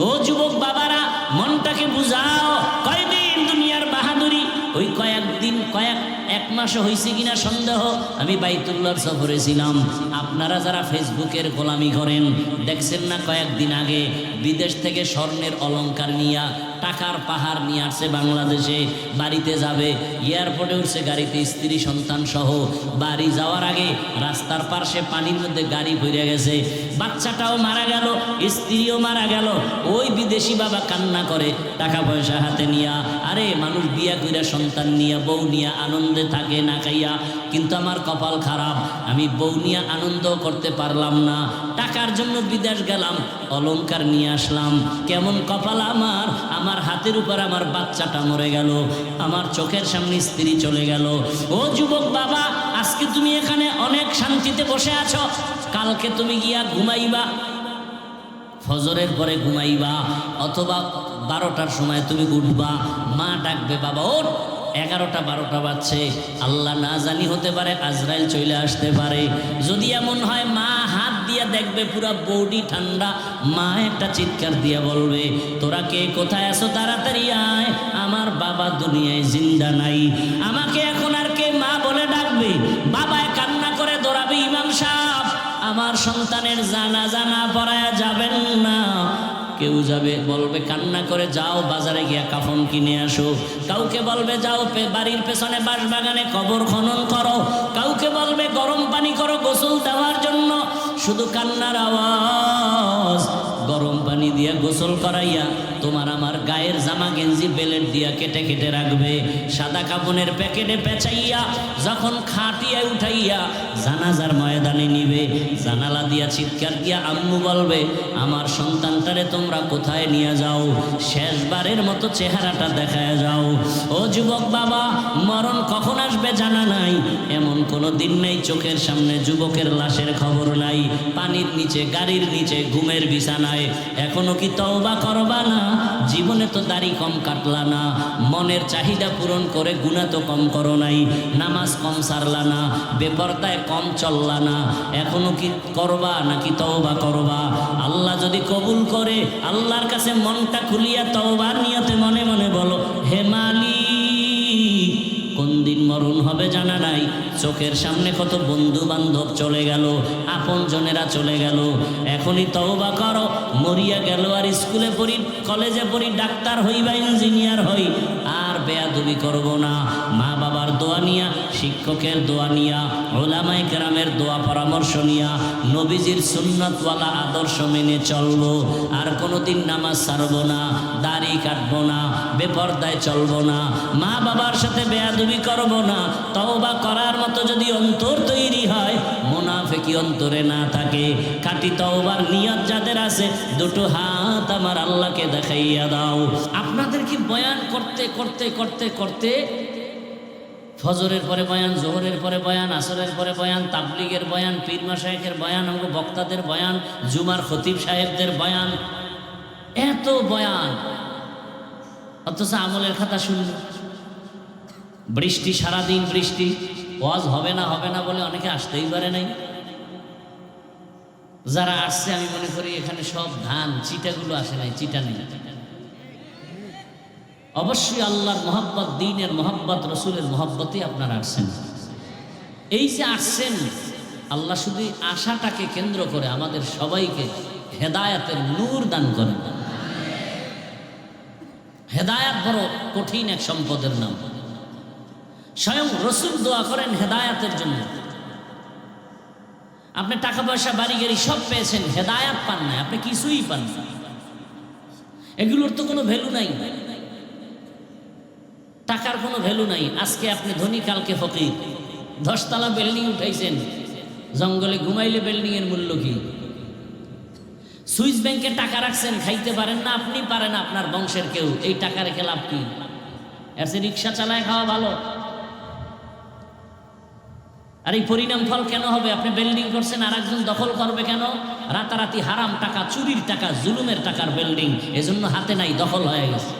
ও যুবক বাবারা, মনটাকে বুঝাও। কয়দিন দুনিয়ার বাহাদুরি, ওই কয়েকদিন এক মাসও হয়েছে কিনা সন্দেহ। আমি বাইতুল্লাহর সফরে ছিলাম। আপনারা যারা ফেসবুকের গোলামি করেন, দেখছেন না কয়েকদিন আগে বিদেশ থেকে স্বর্ণের অলংকার নিয়ে টাকার পাহাড় নিয়ে আসছে বাংলাদেশে, বাড়িতে যাবে, এয়ারপোর্টে উঠছে গাড়িতে স্ত্রী সন্তান সহ। বাড়ি যাওয়ার আগে রাস্তার পাশে পানির মধ্যে গাড়ি ভরে গেছে, বাচ্চাটাও মারা গেল, স্ত্রীও মারা গেল। ওই বিদেশি বাবা কান্না করে টাকা পয়সা হাতে নিয়া। আরে মানুষ বিয়া কইরা সন্তান নিয়া বউ নিয়া আনন্দে থাকে না খাইয়া, কিন্তু আমার কপাল খারাপ, আমি বউ নিয়ে আনন্দ করতে পারলাম না। টাকার জন্য বিদেশ গেলাম, অলংকার নিয়ে আসলাম, কেমন কপাল আমার। আমার হাতের উপর আমার বাচ্চাটা মরে গেল, আমার চোখের সামনে স্ত্রী চলে গেল। ও যুবক বাবা, আজকে তুমি এখানে অনেক শান্তিতে বসে আছো, কালকে তুমি গিয়া ঘুমাইবা, ফজরের পরে ঘুমাইবা, অথবা 12টার সময় তুমি উঠবা, মা ডাকবে বাবা ওঠ, 11টা 12টা বাজছে, আল্লাহ না জানি হতে পারে আজরাইল চলে আসতে পারে। যদি এমন হয় মা হাত দিয়া দেখবে পুরা বডি ঠান্ডা, মা একটা চিৎকার দিয়া বলবে তোরা কে কোথায় আছো, তাড়াতাড়ি আয়, আমার বাবা দুনিয়ায় জিন্দা নাই। আমাকে এখন আর কে মা বলে ডাকবে? বাবায় কান্না করে দৌড়াবে, ইমাম সাহেব আমার সন্তানের জানাজা না পড়ায়া যাবেন না। কেউ যাবে বলবে কান্না করে যাও বাজারে গিয়া কাফন কিনে আসো, কাউকে বলবে যাও বাড়ির পেছনে বাঁশবাগানে কবর খনন করো, কাউকে বলবে গরম পানি করো গোসল দেওয়ার জন্য। শুধু কান্নার আওয়াজ। গরম পানি দিয়া গোসল করাইয়া তোমার আমার গায়ের জামা গেঞ্জি বেলেট দিয়া কেটে কেটে রাখবে, সাদা কাপনের প্যাকেটে পেঁচাইয়া যখন খাটিয়া উঠাইয়া জানাজার ময়দানে নিবে, জানালা দিয়া চিৎকার দিয়া আম্মু বলবে আমার সন্তানটারে তোমরা কোথায় নিয়ে যাও, শেষবারের মতো চেহারাটা দেখায় যাও। ও যুবক বাবা, মরণ কখন আসবে জানা নাই, এমন কোনো দিন নেই চোখের সামনে যুবকের লাশের খবর নাই, পানির নিচে গাড়ির নিচে ঘুমের বিছানায়। এখনো কি তওবা করবা না? জীবনে তো দাড়ি কম কাটলা না, মনের চাহিদা পূরণ করে গুনাহ তো কম করো নাই, নামাজ কম সারলা না, বেপরদায় কম চললা না, এখনো কি করবা নাকি তওবা করবা? আল্লাহ যদি কবুল করে আল্লাহর কাছে মনটা খুলিয়া তওবার নিয়তে মনে মনে বলো হে মালিক, কোন দিন মরণ হবে জানা নাই, চোখের সামনে কত বন্ধু বান্ধব চলে গেল, আপন জনেরা চলে গেল, এখনই তওবা করো। মরিয়া গেল আর স্কুলে পড়ি, কলেজে পড়ি, ডাক্তার হই বা ইঞ্জিনিয়ার হই, আর বেয়াদবি করব না। মা বাবার দোয়া নিয়া, শিক্ষকের দোয়া নিয়া, ওলামায়ে কেরামের দোয়া পরামর্শ নিয়া, নবীজির সুন্নতওয়ালা আদর্শ মেনে চলবো। আর কোনোদিন নামাজ ছাড়বো না, দাড়ি কাটবো না, বেপরদায় চলবো না, মা বাবার সাথে বেয়াদবি করব না। তওবা করার মতো যদি অন্তর তৈরি হয়, মুনাফিকি অন্তরে না থাকে, খাঁটি তওবার নিয়ত যাদের আছে, দুটো হাত আমার আল্লাহকে দেখাইয়া দাও। আপনাদের কি বয়ান করতে করতে করতে করতে ফজরের পরে বয়ান, জোহরের পরে বয়ান, আসরের পরে বয়ান, তাবলীগের বয়ান, পীর মাশায়েখের বয়ান, বক্তাদের বয়ান, জুমার খতিব সাহেবদের বয়ান, এত বয়ান, অথচ আমলের খাতা শূন্য। বৃষ্টি, সারাদিন বৃষ্টি, ওয়াজ হবে না হবে না বলে অনেকে আসতেই পারে নাই। যারা আসছে আমি মনে করি এখানে সব ধান চিটাগুলো আসে নাই, চিটা নেই। অবশ্যই আল্লাহর মহব্বত, দ্বীনের মহব্বত, রসুলের মহব্বতে আপনারা আসছেন। এই যে আসছেন, আল্লাহ শুধু আশাটাকে কেন্দ্র করে আমাদের সবাইকে হেদায়াতের নূর দান করেন। হেদায়াত বড় কঠিন এক সম্পদের নাম। স্বয়ং রসুল দোয়া করেন হেদায়াতের জন্য। আপনি টাকা পয়সা বাড়ি গাড়ি সব পেয়েছেন, হেদায়াত পান না, আপনি কিছুই পান না। এগুলোর তো কোনো ভ্যালু নাই, টাকার কোনো ভ্যালু নাই। আজকে আপনি ধনী, কালকে ফকির। 10 তলা বিল্ডিং উঠাইছেন, জঙ্গলে ঘুমাইলে বিল্ডিং এর মূল্য কি? সুইস ব্যাংকে টাকা রাখছেন, খাইতে পারেন না, আপনি পারেন, আপনার বংশের কেউ, এই টাকা রেখে লাভ কি? এর চেয়ে রিক্সা চালায় খাওয়া ভালো। আর এই পরিণাম ফল কেন হবে? আপনি বিল্ডিং করছেন, আর একজন দখল করবে কেন? রাতারাতি হারাম টাকা, চুরির টাকা, জুলুমের টাকার বিল্ডিং, এজন্য হাতে নাই, দখল হয়ে গেছে।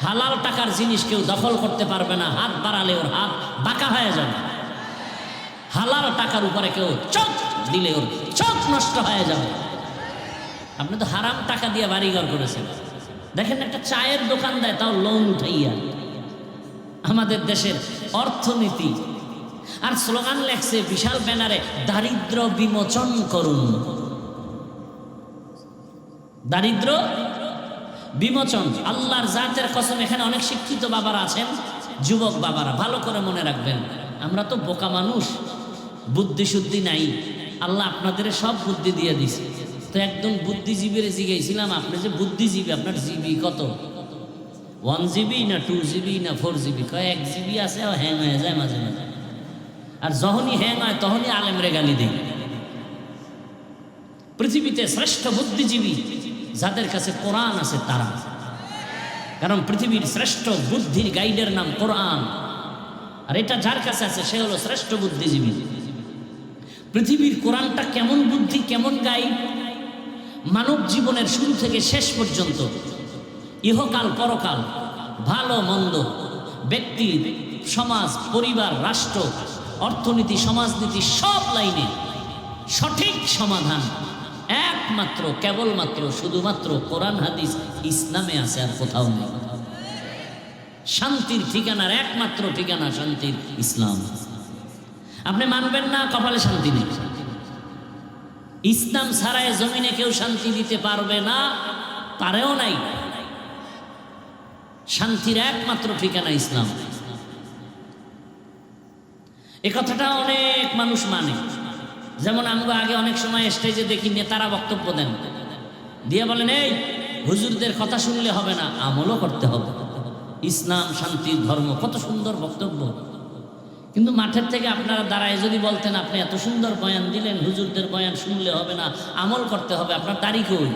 হালাল টাকার জিনিস কেউ দখল করতে পারবে না, হাত বাড়ালে ওর হাত বাঁকা হয়ে যাবে। হালাল টাকার উপরে কেউ চোখ দিলে ওর চোখ নষ্ট হয়ে যাবে। আপনি তো হারাম টাকা দিয়ে বাড়িঘর করেছেন। দেখেন একটা চায়ের দোকান দেয়, তাও লোন উঠাইয়া। আমাদের দেশের অর্থনীতি। আর স্লোগান লেখছে বিশাল ব্যানারে, দারিদ্র বিমোচন করুন। দারিদ্র বিমোচন। আল্লাহর জাতের কসম, এখানে অনেক শিক্ষিত বাবারা আছেন, যুবক বাবারা, ভালো করে মনে রাখবেন, আমরা তো বোকা মানুষ, বুদ্ধি শুদ্ধি নাই। আল্লাহ আপনাদের সব বুদ্ধি দিয়ে দিছে। তো একদম বুদ্ধিজীবীর জিজ্ঞেসছিলাম, আপনি যে বুদ্ধিজীবী, আপনার জিবি কত? 1 GB না 2 GB না 4 GB? কয় 1 GB আছে, হ্যাং হয়ে যায় মাঝে মাঝে। আর যখনই হ্যাং হয় তখনই আলেমরে গালি দেয়। পৃথিবীতে শ্রেষ্ঠ বুদ্ধিজীবী যাদের কাছে কোরআন আছে তারা। কারণ পৃথিবীর শ্রেষ্ঠ বুদ্ধির গাইডের নাম কোরআন, আর এটা যার কাছে আছে সে হলো শ্রেষ্ঠ বুদ্ধিজীবী। পৃথিবীর কোরআনটা কেমন বুদ্ধি, কেমন গাইড, মানব জীবনের শুরু থেকে শেষ পর্যন্ত, ইহকাল পরকাল, ভালো মন্দ, ব্যক্তি, সমাজ, পরিবার, রাষ্ট্র, অর্থনীতি, সমাজনীতি, সব লাইনে সঠিক সমাধান একমাত্র, কেবলমাত্র, শুধুমাত্র কোরআন হাদিস ইসলামে আছে, আর কোথাও নেই। শান্তির ঠিকানার একমাত্র ঠিকানা শান্তির ইসলাম। আপনি মানবেন না, কপালে শান্তি নেই। ইসলাম ছাড়াই জমিনে কেউ শান্তি দিতে পারবে না, পারেও নাই। শান্তির একমাত্র ঠিকানা ইসলাম। এ কথাটা অনেক মানুষ মানে। যেমন আমরা আগে অনেক সময় স্টেজে দেখি নেতারা বক্তব্য দেন, দিয়ে বলেন এই হুজুরদের কথা শুনলে হবে না, আমলও করতে হবে। ইসলাম শান্তির ধর্ম, কত সুন্দর বক্তব্য। কিন্তু মাঠের থেকে আপনারা দাঁড়ায় যদি বলতেন, আপনি এত সুন্দর বয়ান দিলেন, হুজুরদের বয়ান শুনলে হবে না, আমল করতে হবে, আপনার দাড়ি কই?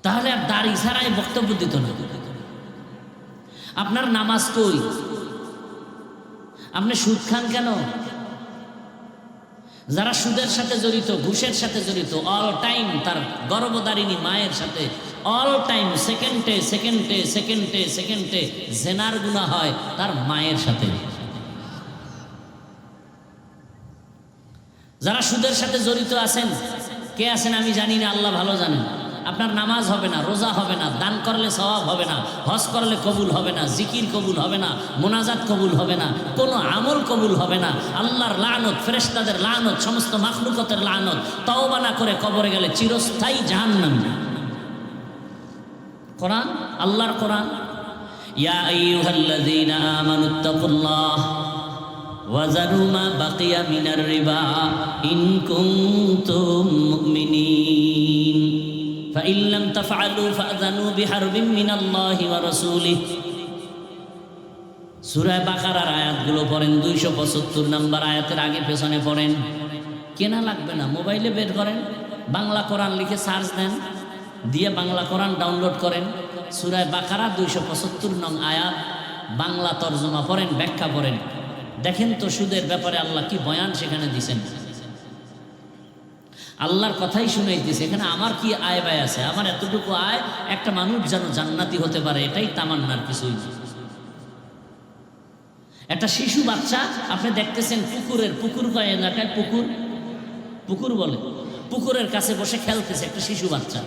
তাহলে আর দাড়ি ছাড়াই বক্তব্য দিত না। আপনার নামাজ কই? আপনি সুদ খান কেন? যারা সুদের সাথে জড়িত, ঘুষের সাথে জড়িত, অল টাইম তার গর্ভধারিণী মায়ের সাথে অল টাইম সেকেন্ডে সেকেন্ডে সেকেন্ডে সেকেন্ডে জেনার গুনাহ হয় তার মায়ের সাথে। যারা সুদের সাথে জড়িত আছেন, কে আছেন আমি জানি না, আল্লাহ ভালো জানেন। আপনার নামাজ হবে না, রোজা হবে না, দান করলে সওয়াব হবে না, হজ করলে কবুল হবে না, জিকির কবুল হবে না, মোনাজাত কবুল হবে না, কোনো আমল কবুল হবে না। আল্লাহর লানত, ফেরেশতাদের লানত, সমস্ত মাখলুকতের লানত, তওবা না করে কবরে গেলে চিরস্থায়ী জাহান্নাম। কোরআন, আল্লাহর কোরআন, ইয়া আইয়ুহাল্লাযীনা আমানুত্তাকুল্লাহ ওয়াজারু মা বাকিয়া মিনার রিবা ইন কুনতুম মুমিনিন ফাইন লাম তাফআলু ফাযানু বিহারবিন মিনাল্লাহি ওয়া রাসূলিহি। সূরা বাকারার আয়াতগুলো পড়েন, 275 নম্বর আয়াতের আগে পেছনে পড়েন। কেনা লাগবে না, মোবাইলে বের করেন, বাংলা কোরআন লিখে সার্চ দেন, দিয়ে বাংলা কোরআন ডাউনলোড করেন। সূরা বাকারা 275 নং আয়াত, বাংলা তরজমা পড়েন, ব্যাখ্যা পড়েন। দেখেন তো সুদের ব্যাপারে আল্লাহ কি বয়ান সেখানে দিছেন। আল্লাহর কথাই শুনাইতেছে। এখানে আমার কি আয় ব্যয় আছে? আমার এতটুকু আয়, একটা মানুষ যেন জান্নাতি হতে পারে, এটাই তামান্নার কিছুই। একটা শিশু বাচ্চা আপনি দেখতেছেন পুকুরের, পুকুর কয় এলাকায় পুকুর, পুকুর বলে, পুকুরের কাছে বসে খেলতেছে একটা শিশু বাচ্চা।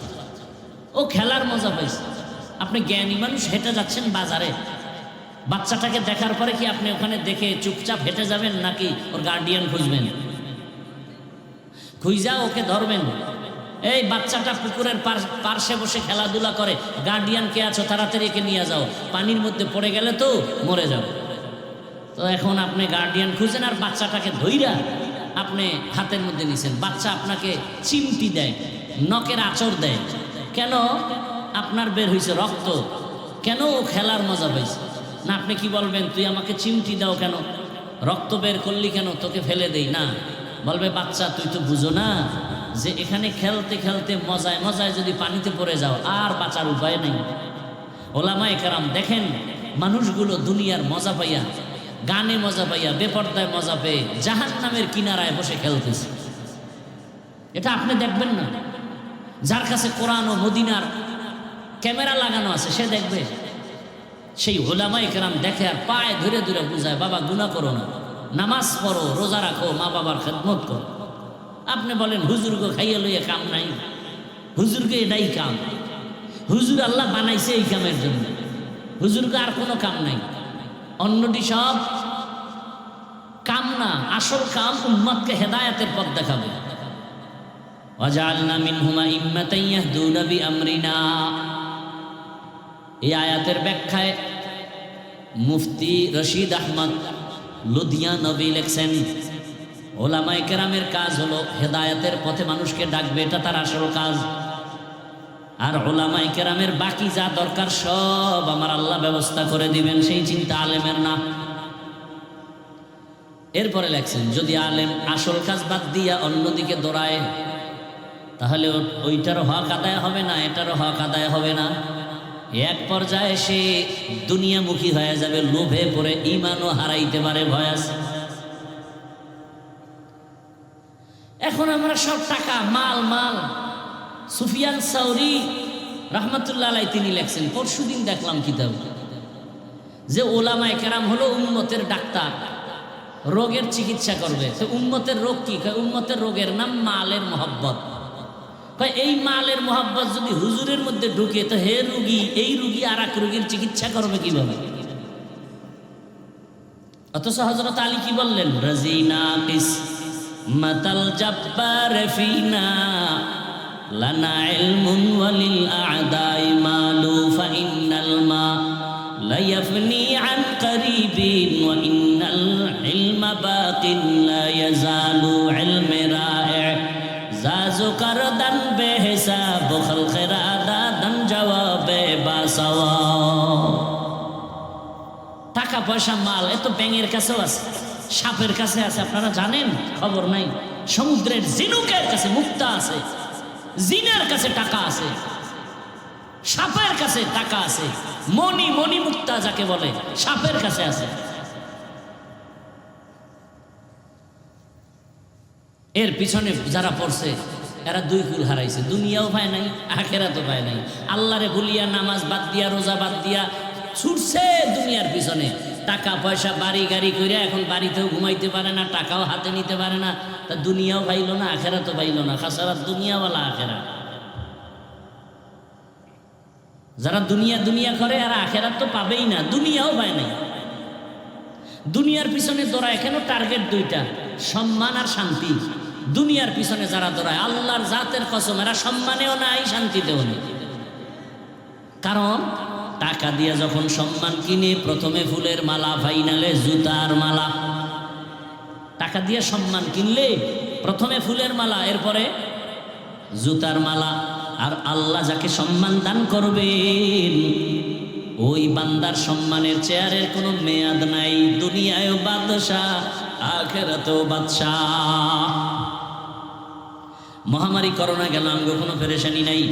ও খেলার মজা পাইছে। আপনি জ্ঞানী মানুষ হেঁটে যাচ্ছেন বাজারে, বাচ্চাটাকে দেখার পরে কি আপনি ওখানে দেখে চুপচাপ হেঁটে যাবেন, নাকি ওর গার্ডিয়ান খুঁজবেন? খুঁজা ওকে ধরবেন। এই বাচ্চাটা পুকুরের পার্শ্বে বসে খেলাধুলা করে, গার্ডিয়ান কে আছো, তাড়াতাড়ি একে নিয়ে যাও, পানির মধ্যে পড়ে গেলে তো মরে যাও। তো এখন আপনি গার্ডিয়ান খুঁজেন, আর বাচ্চাটাকে ধইরা আপনি হাতের মধ্যে নিছেন। বাচ্চা আপনাকে চিমটি দেয়, নখের আঁচড় দেয়। কেন? আপনার বের হয়েছে রক্ত। কেন? ও খেলার মজা পাইছে না। আপনি কি বলবেন, তুই আমাকে চিমটি দাও কেন, রক্ত বের করলি কেন, তোকে ফেলে দেই না? বলবে, বাচ্চা তুই তো বুঝো না যে এখানে খেলতে খেলতে মজায় মজায় যদি পানিতে পড়ে যাও আর বাঁচার উপায় নেই। ওলামায়ে কেরাম দেখেন, মানুষগুলো দুনিয়ার মজা পাইয়া, গানে মজা পাইয়া, বেপর্দায় মজা পেয়ে জাহান্নামের কিনারায় বসে খেলতেছে। এটা আপনি দেখবেন না। যার কাছে কোরআন ও মদিনার ক্যামেরা লাগানো আছে সে দেখবে। সেই ওলামায়ে কেরাম দেখে আর পায়ে ধরে ধরে বুঝায়, বাবা গুনাহ করো না, নামাজ পড়ো, রোজা রাখো, মা বাবার খেদমত করো। আপনি বলেন হুজুরকে খাইয়া লইয়া কাম নাই, হুজুরকে এটাই কাম। হুজুর আল্লাহ বানাইছে এই কামের জন্য, হুজুরকে আর কোনো কাম নাই। অন্যটি সব কাম না, আসল কাম উম্মতকে হেদায়েতের পথ দেখাবে। ওয়াজআলনা মিনহুম আইম্মাতান ইয়াহদুনা বিআমরিনা। এই আয়াতের ব্যাখ্যায় মুফতি রশিদ আহমদ লুধিয়ানবী লেখছেন, ওলামায়ে কেরামের কাজ হলো হেদায়েতের পথে মানুষকে ডাকবে, এটা তার আসল কাজ। আর ওলামায়ে কেরামের বাকি যা দরকার সব আমার আল্লাহ ব্যবস্থা করে দিবেন, সেই চিন্তা আলেমের না। এরপরে লেখছেন, যদি আলেম আসল কাজ বাদ দিয়া অন্যদিকে দৌড়ায় তাহলে ওইটারও হক আদায় হবে না, এটারও হক আদায় হবে না। এক পর্যায়ে সে দুনিয়ামুখী হয়ে যাবে, লোভে পড়ে ঈমানও হারাইতে পারে, ভয় আছে। এখন আমরা সব টাকা মাল মাল। সুফিয়ান সাউরি রহমতুল্লাহ আলাইহি তিনি লেখছেন, পরশুদিন দেখলাম কিতাব, যে ওলামায়ে কেরাম হলো উম্মতের ডাক্তার, রোগের চিকিৎসা করবে। তো উম্মতের রোগ কি? উম্মতের রোগের নাম মালের মহব্বত। এই মালের মহব্বত যদি হুজুরের মধ্যে ঢুকে তো হে রুগী, এই রুগী আর এক রুগীর চিকিৎসা করবে কিভাবে? অথচ হযরত আলী কি বললেন, রাজিনা কিস মাতাল জাব্বার ফিনা লানা ইলমুন ওয়ালিল আ'দাই মালু ফা ইন্নাল মা লা ইয়াফনি আন করিবিন ওয়া ইন্নাল ইলমা বাকিন লা ইয়াজালু ইলমি রা'i জাজু করদান বেহিসাব খালকেরা দাদান জবাবে বাসাওয়া। টাকা পয়সা মাল এত ব্যাঙের কাছেও আছে, সাপের কাছে আছে, আপনারা জানেন? খবর নাই। সমুদ্রের ঝিনুকের কাছে মুক্তা আছে, জিনের কাছে টাকা আছে, সাপের কাছে টাকা আছে। মণি মণি মুক্তা যাকে বলে, সাপের কাছে আছে। এর পিছনে যারা পড়ছে এরা দুই কুল হারাইছে, দুনিয়াও পায় নাই, আখিরাতও পায় নাই। আল্লাহরে ভুলিয়া নামাজ বাদ দিয়া রোজা বাদ দিয়া ছুটছে দুনিয়ার পিছনে, টাকা পয়সা বাড়ি গাড়ি করে এখন বাড়িতেও ঘুমাইতে পারে না, টাকাও হাতে নিতে পারে না। তা দুনিয়াও পাইল না, আখিরাতও পাইল না। খাসারাত দুনিয়াওয়ালা আখিরাত। যারা দুনিয়া দুনিয়া করে আর আখিরাত তো পাবেই না, দুনিয়াও পায় নাই। দুনিয়ার পিছনে দৌড়ায় কেন? টার্গেট দুইটা, সম্মান আর শান্তি। দুনিয়ার পিছনে যারা দৌড়ায়, আল্লাহর জাতের কসম, এরা সম্মানেও নাই, শান্তিতেও নেই। কারণ টাকা দিয়ে যখন সম্মান কিনে, প্রথমে ফুলের মালা, ফাইনালে জুতার মালা। টাকা দিয়ে সম্মান কিনলে প্রথমে ফুলের মালা, এরপরে জুতার মালা। আর আল্লাহ যাকে সম্মান দান করবেন, ওই বান্দার সম্মানের চেয়ারের কোনো মেয়াদ নাই। দুনিয়ায়ও বাদশাহ, আখিরাতেও বাদশাহ। মহামারী করোনা গেল, আমগো কোনো পেরেশানি নাই।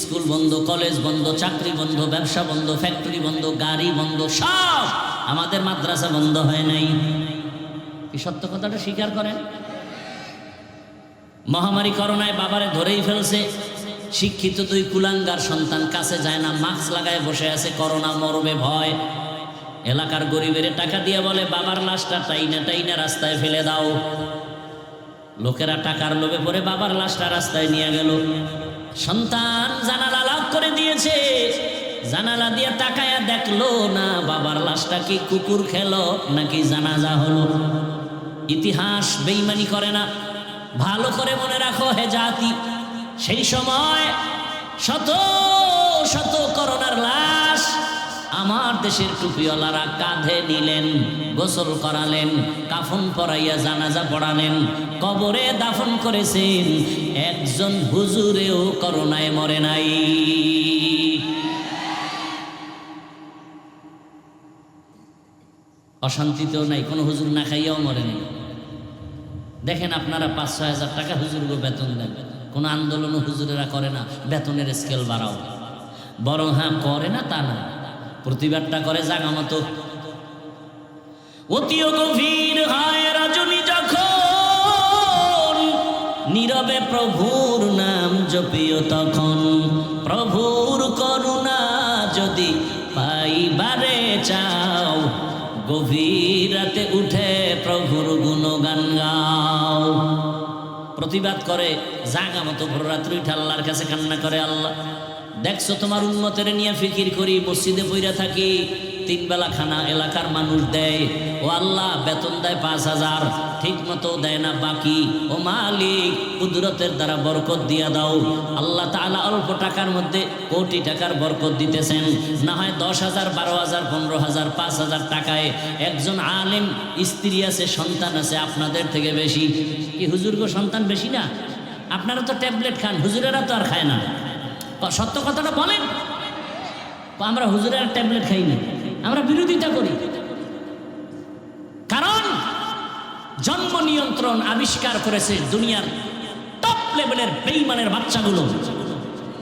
স্কুল বন্ধ, কলেজ বন্ধ, চাকরি বন্ধ, ব্যবসা বন্ধ, ফ্যাক্টরি বন্ধ, গাড়ি বন্ধ, সব। আমাদের মাদ্রাসা বন্ধ হয় নাই। কি সত্য কথাটা স্বীকার করেন? মহামারী করোনায় বাবারে ধরেই ফেলছে। শিক্ষিত দুই কুলাঙ্গার সন্তান কাছে যায় না, মাস্ক লাগায় বসে আছে, করোনা মরবে ভয়। এলাকার গরিবের টাকা দিয়ে বলে, বাবার লাশটা টাইনা টাইনা রাস্তায় ফেলে দাও। লোকেরা টাকার লোভে পড়ে বাবার লাশটা রাস্তায় নিয়ে গেল। সন্তান জানালা লক করে দিয়েছে, জানালা দিয়ে তাকায়া দেখলো না বাবার লাশটা কি কুকুর খেলো নাকি জানাজা হলো। ইতিহাস বেঈমানি করে না, ভালো করে মনে রাখো হে জাতি। সেই সময় শত শত করোনার লাশ আমার দেশের টুপিওয়ালারা কাঁধে নিলেন, গোসল করালেন, কাফন পরাইয়া জানাজা পড়ালেন, কবরে দাফন করেছেন। একজন হুজুরেও করোনায় মরে নাই। অশান্তিতেও নাই, কোনো হুজুর না খাইয়াও মরে নাই। দেখেন আপনারা 5-6 হাজার টাকা হুজুরকে বেতন দেন, কোনো আন্দোলনও হুজুরেরা করে না, বেতনের স্কেল বাড়াও। বরং হ্যাঁ করে না তা না, প্রতিবাদটা করে জাগা মতো। অতিও গভীর হয় রজনী যখন, নীরবে প্রভুর নাম জপিও তখন। প্রভুর করুণা যদি পাইবারে চাও, গভীর রাতে উঠে প্রভুর গুণগান গাও। প্রতিবাদ করে, জাগা মতো ভোর রাত্রি উঠে আল্লাহর কাছে কান্না করে, আল্লাহ দেখছো তোমার উম্মতের নিয়ে ফিকির করি, মসজিদে পইরা থাকি, 3 বেলা খানা এলাকার মানুষ দেয়, ও আল্লাহ বেতন দেয় 5,000, ঠিক মতো দেয় না বাকি, ও মালিক কুদরতের দ্বারা বরকত দিয়া দাও। আল্লাহ তাআলা অল্প টাকার মধ্যে কোটি টাকার বরকত দিতেছেন, না হয় 10,000, 12,000, 15,000, 5,000 টাকায় একজন আলেম স্ত্রী আছে, সন্তান আছে আপনাদের থেকে বেশি। কি হুজুর গো সন্তান বেশি না? আপনারা তো ট্যাবলেট খান, হুজুরেরা তো আর খায় না। সত্য কথাটা বলেন, আমরা হুজুরেরা ট্যাবলেট খাই না, আমরা বিরোধিতা করি। কারণ জন্ম নিয়ন্ত্রণ আবিষ্কার করেছে দুনিয়ার টপ লেভেলের বেঈমানের বাচ্চাগুলো,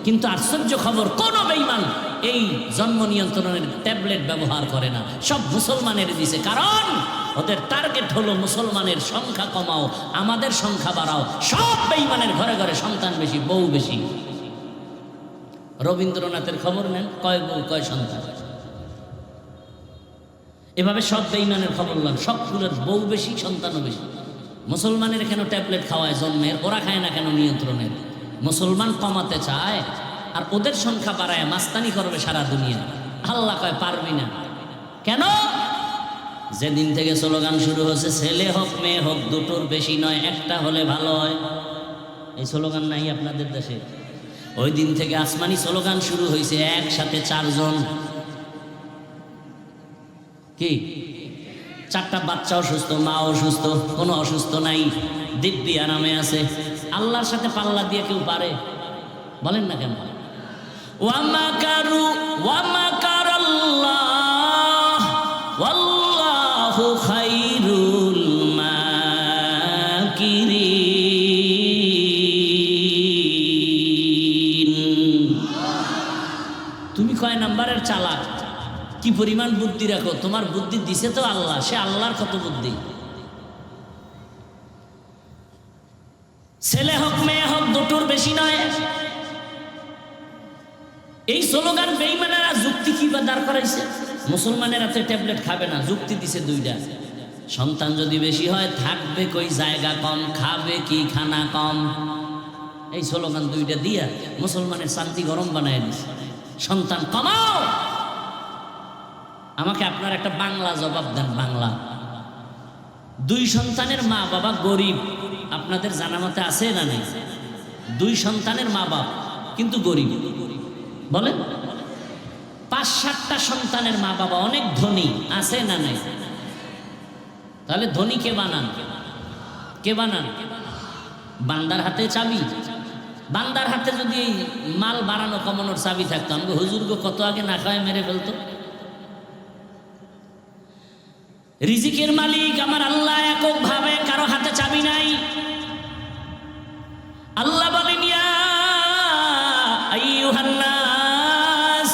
কিন্তু আশ্চর্য খবর কোন বেঈমান এই জন্ম নিয়ন্ত্রণের ট্যাবলেট ব্যবহার করে না, সব মুসলমানের দিছে। কারণ ওদের টার্গেট হলো মুসলমানের সংখ্যা কমাও, আমাদের সংখ্যা বাড়াও। সব বেঈমানের ঘরে ঘরে সন্তান বেশি, বউ বেশি। রবীন্দ্রনাথের খবর নেন, কয় বউ কয় সন্তান। এভাবে সব বেঈমানের খবর নেন, সবগুলোর বউ বেশি, সন্তানও বেশি। মুসলমানের কেন ট্যাবলেট খাওয়ায় জন্মের, ওরা খায় না কেন নিয়ন্ত্রণের? মুসলমান কমাতে চায় আর ওদের সংখ্যা বাড়ায় মাস্তানি করবে সারা দুনিয়া। আল্লাহ কয় পারবি না। কেন? যেদিন থেকে স্লোগান শুরু হচ্ছে, ছেলে হোক মেয়ে হোক দুটোর বেশি নয়, একটা হলে ভালো হয়, এই স্লোগান নাই আপনাদের দেশে? ওই দিন থেকে আসমানি স্লোগান শুরু হয়েছে, একসাথে 4 জন। কি 4টা বাচ্চা অসুস্থ, মা অসুস্থ, কোনো অসুস্থ নাই, দিব্যি আরামে আছে। আল্লাহর সাথে পাল্লা দিয়ে কেউ পারে? বলেন না কেন? ওয়ামাকারু ওয়ামাকারাল্লাহ ওয়াল্লাহু খায়রুল মাকিরিন। তুমি কয় নাম্বারের চালাক? কি পরিমাণ বুদ্ধি রাখো? তোমার বুদ্ধি দিছে তো আল্লাহ, সে আল্লাহর কত বুদ্ধি। ছেলে হোক মেয়ে হোক দুটোর বেশি নয়, এই স্লোগান বেঈমানেরা যুক্তি কি বা দাঁড় করাইছে। মুসলমানেরা তো ট্যাবলেট খাবে না, যুক্তি দিছে 2টা। সন্তান যদি বেশি হয় থাকবে কই জায়গা কম, খাবে কি খানা কম। এই স্লোগান 2টা দিয়া মুসলমানের শান্তি গরম বানায় দিছে। সন্তান কমাও। আমাকে আপনার একটা বাংলা জবাব দেন, বাংলা। 2 সন্তানের মা বাবা গরিব, আপনাদের জানা মতে আছে না নেই? 2 সন্তানের মা বাপ কিন্তু গরিব, বলেন। 5-7টা সন্তানের মা বাবা অনেক ধনী, আছে না নেই? তাহলে ধনী কে বানান? কে বানান? বান্দার হাতে চাবি। বান্দার হাতে যদি এই মাল বাড়ানো কমানোর চাবি থাকতো, আমাকে হুজুর গো কত আগে না খায় মেরে ফেলতো। রিজিকের মালিক আমার আল্লাহ একক ভাবে, কারো হাতে চাবি নাই। আল্লাহ বলেন, ইয়া আইয়ুহান নাস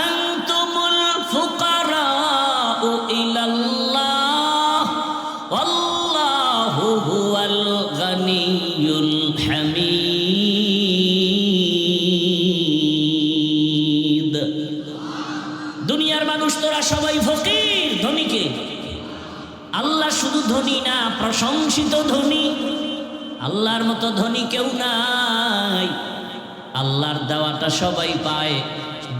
আনতুমুল ফুকারাউ ইলাল্লাহ ওয়াল্লাহু হুয়াল গানিয়ুল হামিদ। দুনিয়ার মানুষ তোরা সবাই ফকির, ধনীকে। আল্লাহ শুধু ধনী না, প্রশংসিত ধনী। আল্লাহর মতো ধনী কেউ নাই। আল্লাহর দেওয়াটা সবাই পায়,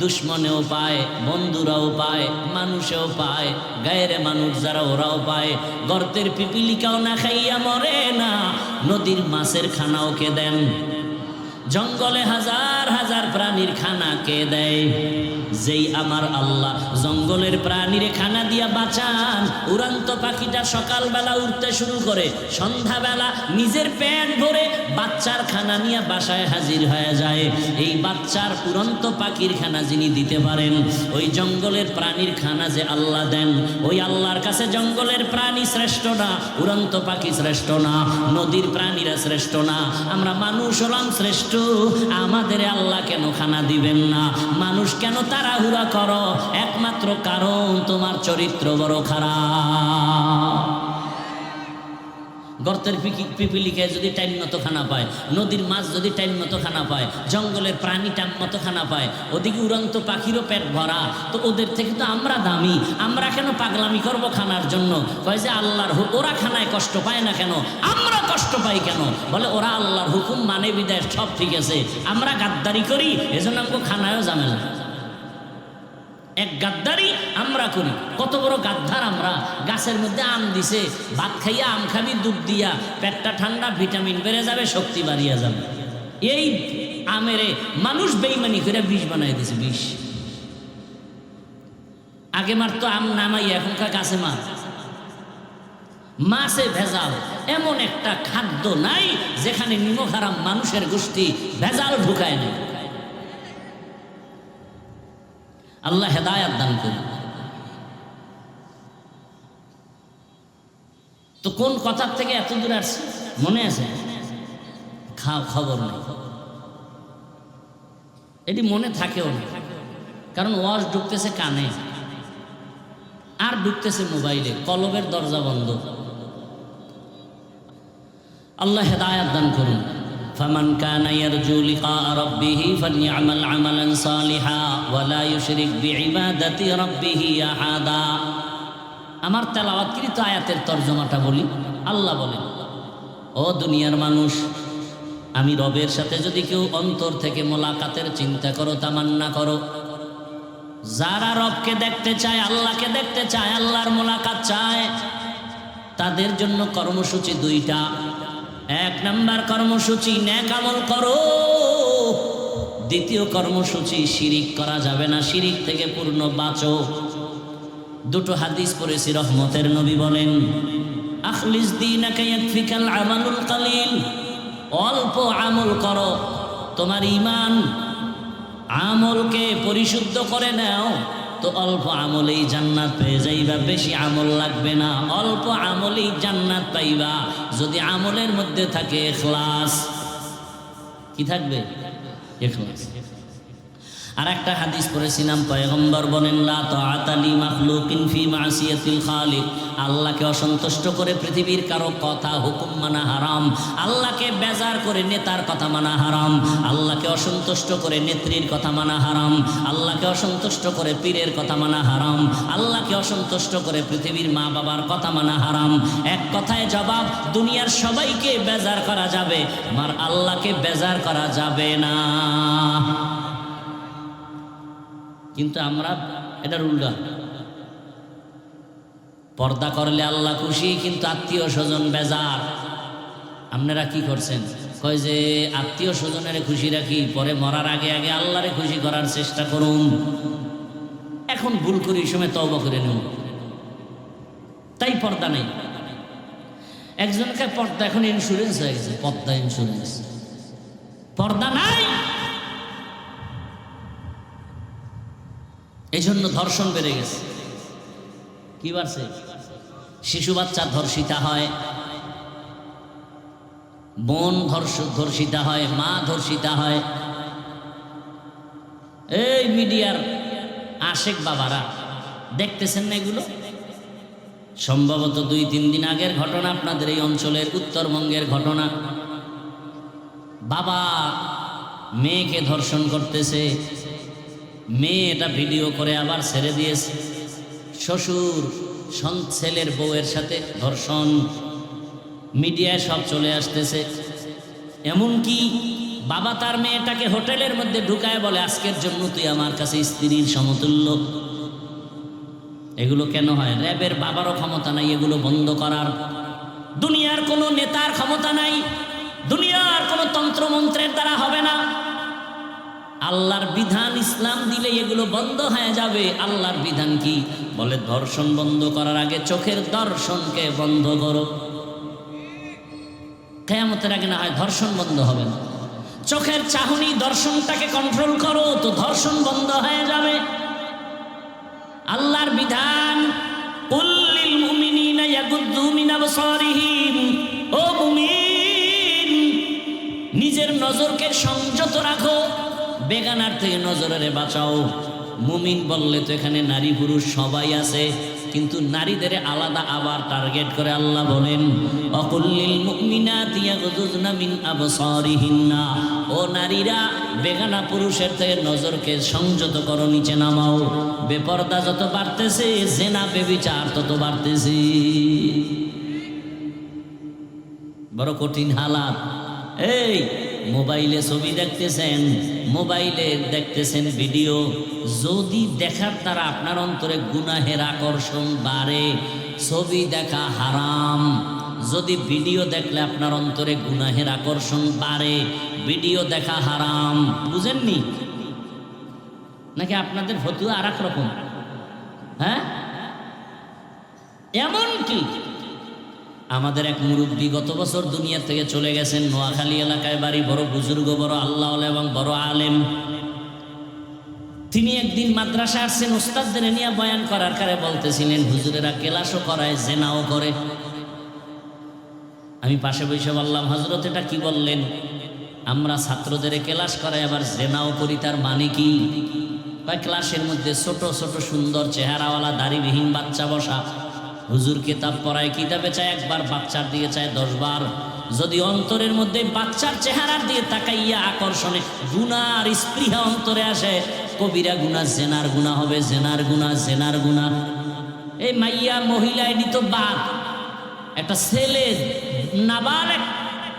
দুশ্মনেও পায়, বন্ধুরাও পায়, মানুষেও পায়, গায়ের মানুষ যারা ওরাও পায়। গর্তের পিপিলিকাও না খাইয়া মরে না, নদীর মাছের খানাও কে দেন? জঙ্গলে হাজার হাজার প্রাণীর খানা কে দেয়? যেই আমার আল্লাহ জঙ্গলের প্রাণীর খানা দিয়া বাঁচান। উড়ান্ত পাখিটা সকালবেলা উঠতে শুরু করে, সন্ধ্যাবেলা নিজের পেট ভরে বাচ্চার খানা নিয়ে বাসায় হাজির হয়ে যায়। এই বাচ্চার উড়ন্ত পাখির খানা যিনি দিতে পারেন, ওই জঙ্গলের প্রাণীর খানা যে আল্লাহ দেন, ওই আল্লাহর কাছে জঙ্গলের প্রাণী শ্রেষ্ঠ না, উড়ন্ত পাখি শ্রেষ্ঠ না, নদীর প্রাণীরা শ্রেষ্ঠ না, আমরা মানুষ হলাম শ্রেষ্ঠ। আমাদের আল্লাহ কেন খানা দিবেন না? মানুষ কেন তাড়াহুড়া করো? একমাত্র কারণ তোমার চরিত্র বড় খারাপ। গর্তের পিপিলিকায় যদি টাইম মতো খানা পায়, নদীর মাছ যদি টাইম মতো খানা পায়, জঙ্গলের প্রাণী টাইম মতো খানা পায়, ওদিকে উড়ন্ত পাখিরও পেট ভরা, তো ওদের থেকে তো আমরা দামি। আমরা কেন পাগলামি করব খানার জন্য? কয় যে আল্লাহর ওরা খানায় কষ্ট পায় না কেন, আমরা কষ্ট কষ্ট পাই কেন? বলে ওরা আল্লাহর হুকুম মানে বিদায় সব ঠিক আছে, আমরা গাদ্দারি করি এজন্য আমাকে খানায়ও ঝামেলা। এক গাদ্দারি আমরা করি, কত বড় গাদ্দার আমরা। গাছের মধ্যে আম দিছে, ভাত খাইয়া আম খাবি দুধ দিয়া, পেটটা ঠান্ডা, ভিটামিন বেড়ে যাবে, শক্তি বাড়িয়ে যাবে। এই আমেরে মানুষ বেইমানি করে বিষ বানাই দিছে, বিষ। আগে মারতো আম নামাইয়া, এখনকার গাছে মাছে ভেজাল। এমন একটা খাদ্য নাই যেখানে নিমক হারাম মানুষের গোষ্ঠী ভেজাল ঢুকায় না। আল্লাহ হেদায়াত দান করুন। তো কোন কথার থেকে এত দূর আসছে মনে আছে? খবর নেই, এটি মনে থাকেও না, কারণ ওয়াজ ঢুকতেছে কানে আর ঢুকতেছে মোবাইলে, কলবের দরজা বন্ধ। আল্লাহ হেদায়াত দান করুন। ফামান কানা ইয়ারজু লিকা রাব্বিহি ফালইআমাল আমালান সালিহা ওয়া লা ইউশরিক বিইবাদাতি রাব্বিহি আহাদা। আমার তেলাওয়াতকৃত আয়াতের তরজমাটা বলি। আল্লাহ বলেন, ও দুনিয়ার মানুষ, আমি রবের সাথে যদি কেউ অন্তর থেকে মোলাকাতের চিন্তা করো, তামান্না করো, যারা রবকে দেখতে চায়, আল্লাহকে দেখতে চায়, আল্লাহর মোলাকাত চায়, তাদের জন্য কর্মসূচি দুইটা। এক নাম্বার কর্মসূচি নেক আমল করো, দ্বিতীয় কর্মসূচি শিরিক করা যাবে না, শিরিক থেকে পূর্ণ বাঁচো। দুটো হাদিস পড়েছি, রহমতের নবী বলেন, আখলিস দীনাকা ইয়াকফিকাল আমালুল কালিল, অল্প আমল করো, তোমার ঈমান আমলকে পরিশুদ্ধ করে নাও, তো অল্প আমলেই জান্নাত পেয়ে যাইবা, বেশি আমল লাগবে না, অল্প আমলেই জান্নাত পাইবা যদি আমলের মধ্যে থাকে ইখলাস। কি থাকবে? ইখলাস। আর একটা হাদিস পড়েছিলাম, পয়গম্বর বলেন, লা তাআতা লি মাখলুকিন ফি মাসিয়াতিল খালিক, আল্লাহকে অসন্তুষ্ট করে পৃথিবীর কারো কথা হুকুম মানা হারাম, আল্লাহকে বেজার করে নেতার কথা মানা হারাম, আল্লাহকে অসন্তুষ্ট করে নেত্রীর কথা মানা হারাম, আল্লাহকে অসন্তুষ্ট করে পীরের কথা মানা হারাম, আল্লাহকে অসন্তুষ্ট করে পৃথিবীর মা বাবার কথা মানা হারাম। এক কথায় জবাব, দুনিয়ার সবাইকে বেজার করা যাবে, আমার আল্লাহকে বেজার করা যাবে না। কিন্তু আমরা এটার উল্টা, পর্দা করলে আল্লাহ খুশি, কিন্তু আত্মীয় স্বজন বেজার। আপনারা কি করছেন? কয় যে আত্মীয় স্বজনের খুশি রাখি, পরে মরার আগে আগে আল্লাহরে খুশি করার চেষ্টা করুন। এখন ভুল করি, এই সময় তওবা করে নেব, তাই পর্দা নেই। একজনকে পর্দা এখন ইন্স্যুরেন্স হয়ে গেছে, পর্দা ইন্স্যুরেন্স, পর্দা নাই। এই জন্য ধর্ষণ বেড়ে গেছে। কি বাড়ছে? শিশু বাচ্চা ধর্ষিতা হয়, বোন ধর্ষিতা হয়, মা ধর্ষিতা হয়। এই মিডিয়ার আশেক বাবারা দেখতেছেন না এগুলো? সম্ভবত 2-3 দিন আগের ঘটনা, আপনাদের এই অঞ্চলের উত্তরবঙ্গের ঘটনা। বাবা মেয়েকে ধর্ষণ করতেছে, মেয়ে এটা ভিডিও করে আবার ছেড়ে দিয়েছে। শ্বশুর ছেলের বউয়ের সাথে ধর্ষণ, মিডিয়ায় সব চলে আসতেছে। এমনকি বাবা তার মেয়েটাকে হোটেলের মধ্যে ঢুকায় বলে, আজকের জন্য তুই আমার কাছে স্ত্রীর সমতুল্য। এগুলো কেন হয়? র্যাবের বাবারও ক্ষমতা নাই এগুলো বন্ধ করার, দুনিয়ার কোনো নেতার ক্ষমতা নাই, দুনিয়ার কোনো তন্ত্রমন্ত্রের দ্বারা হবে না। আল্লাহর বিধান ইসলাম দিলে এগুলো বন্ধ হয়ে যাবে। আল্লাহর বিধান কি বলে? ধর্ষণ বন্ধ করার আগে চোখের দর্শনকে বন্ধ করো। কিয়ামতের আগে না হয় ধর্ষণ বন্ধ হবে না, চোখের চাহনি দর্শনটাকে কন্ট্রোল করো, তো ধর্ষণ বন্ধ হয়ে যাবে। আল্লাহর বিধান, কুল লিল মুমিনিনা ইয়াগুদ্দু মিন আবসারিহিম, ও মুমিন নিজের নজরকে সংযত রাখো, বেগানার থেকে নজরের বাঁচাও। মুমিন বললে তো এখানে নারী পুরুষ সবাই আছে, কিন্তু নারীদের আলাদা আবার টার্গেট করে আল্লাহ বলেন, অকুল্লিল মুমিনাতি ইয়াগুযুজনা মিন আবসারিহিন্না, ও নারীরা বেগানা পুরুষের থেকে নজরকে সংযত করো, নিচে নামাও। বেপরদা যত বাড়তেছে, জেনা বেবিচার তত বাড়তেছে। বড় কঠিন হালাত। এই মোবাইলে ছবি দেখতেছেন, মোবাইলে দেখতেছেন ভিডিও, যদি দেখার দ্বারা আপনার অন্তরে গুনাহের আকর্ষণ বাড়ে, ছবি দেখা হারাম। যদি ভিডিও দেখলে আপনার অন্তরে গুনাহের আকর্ষণ বাড়ে, ভিডিও দেখা হারাম। বুঝেননি নাকি? আপনাদের ফতুয়া আর এক রকম। হ্যাঁ, এমনকি আমাদের এক মুরব্বী গত বছর দুনিয়া থেকে চলে গেছেন, নোয়াখালী এলাকায় বাড়ি, বড় বুজুর্গ, বড় আল্লাহ এবং বড় আলেম। তিনি একদিন মাদ্রাসা আসছেন, ওস্তাদদের নিয়ে বয়ান করার কারে বলতেছিলেন, হুজুরেরা কেলাসও করায়, জেনাও করে। আমি পাশে বসে বললাম, হজরত এটা কি বললেন? আমরা ছাত্রদের ক্লাস করাই আবার জেনাও করি, তার মানে কি? ক্লাসের মধ্যে ছোট ছোট সুন্দর চেহারাওয়ালা দাড়িবিহীন বাচ্চা বসা, হুজুর কিতাব পড়ায়, কিতাবে চায় একবার, বাচ্চার দিকে চায় 10 বার। যদি অন্তরের মধ্যে বাচ্চার চেহারার দিকে তাকাইয়া আকর্ষণে গুনার স্পৃহা অন্তরে আসে, কবিরা গুনাহ, জেনার গুনাহ হবে, জেনার গুনাহ, জেনার গুনাহ। এই মাইয়া মহিলা এটি তো বাদ, একটা ছেলে নাবালেগ,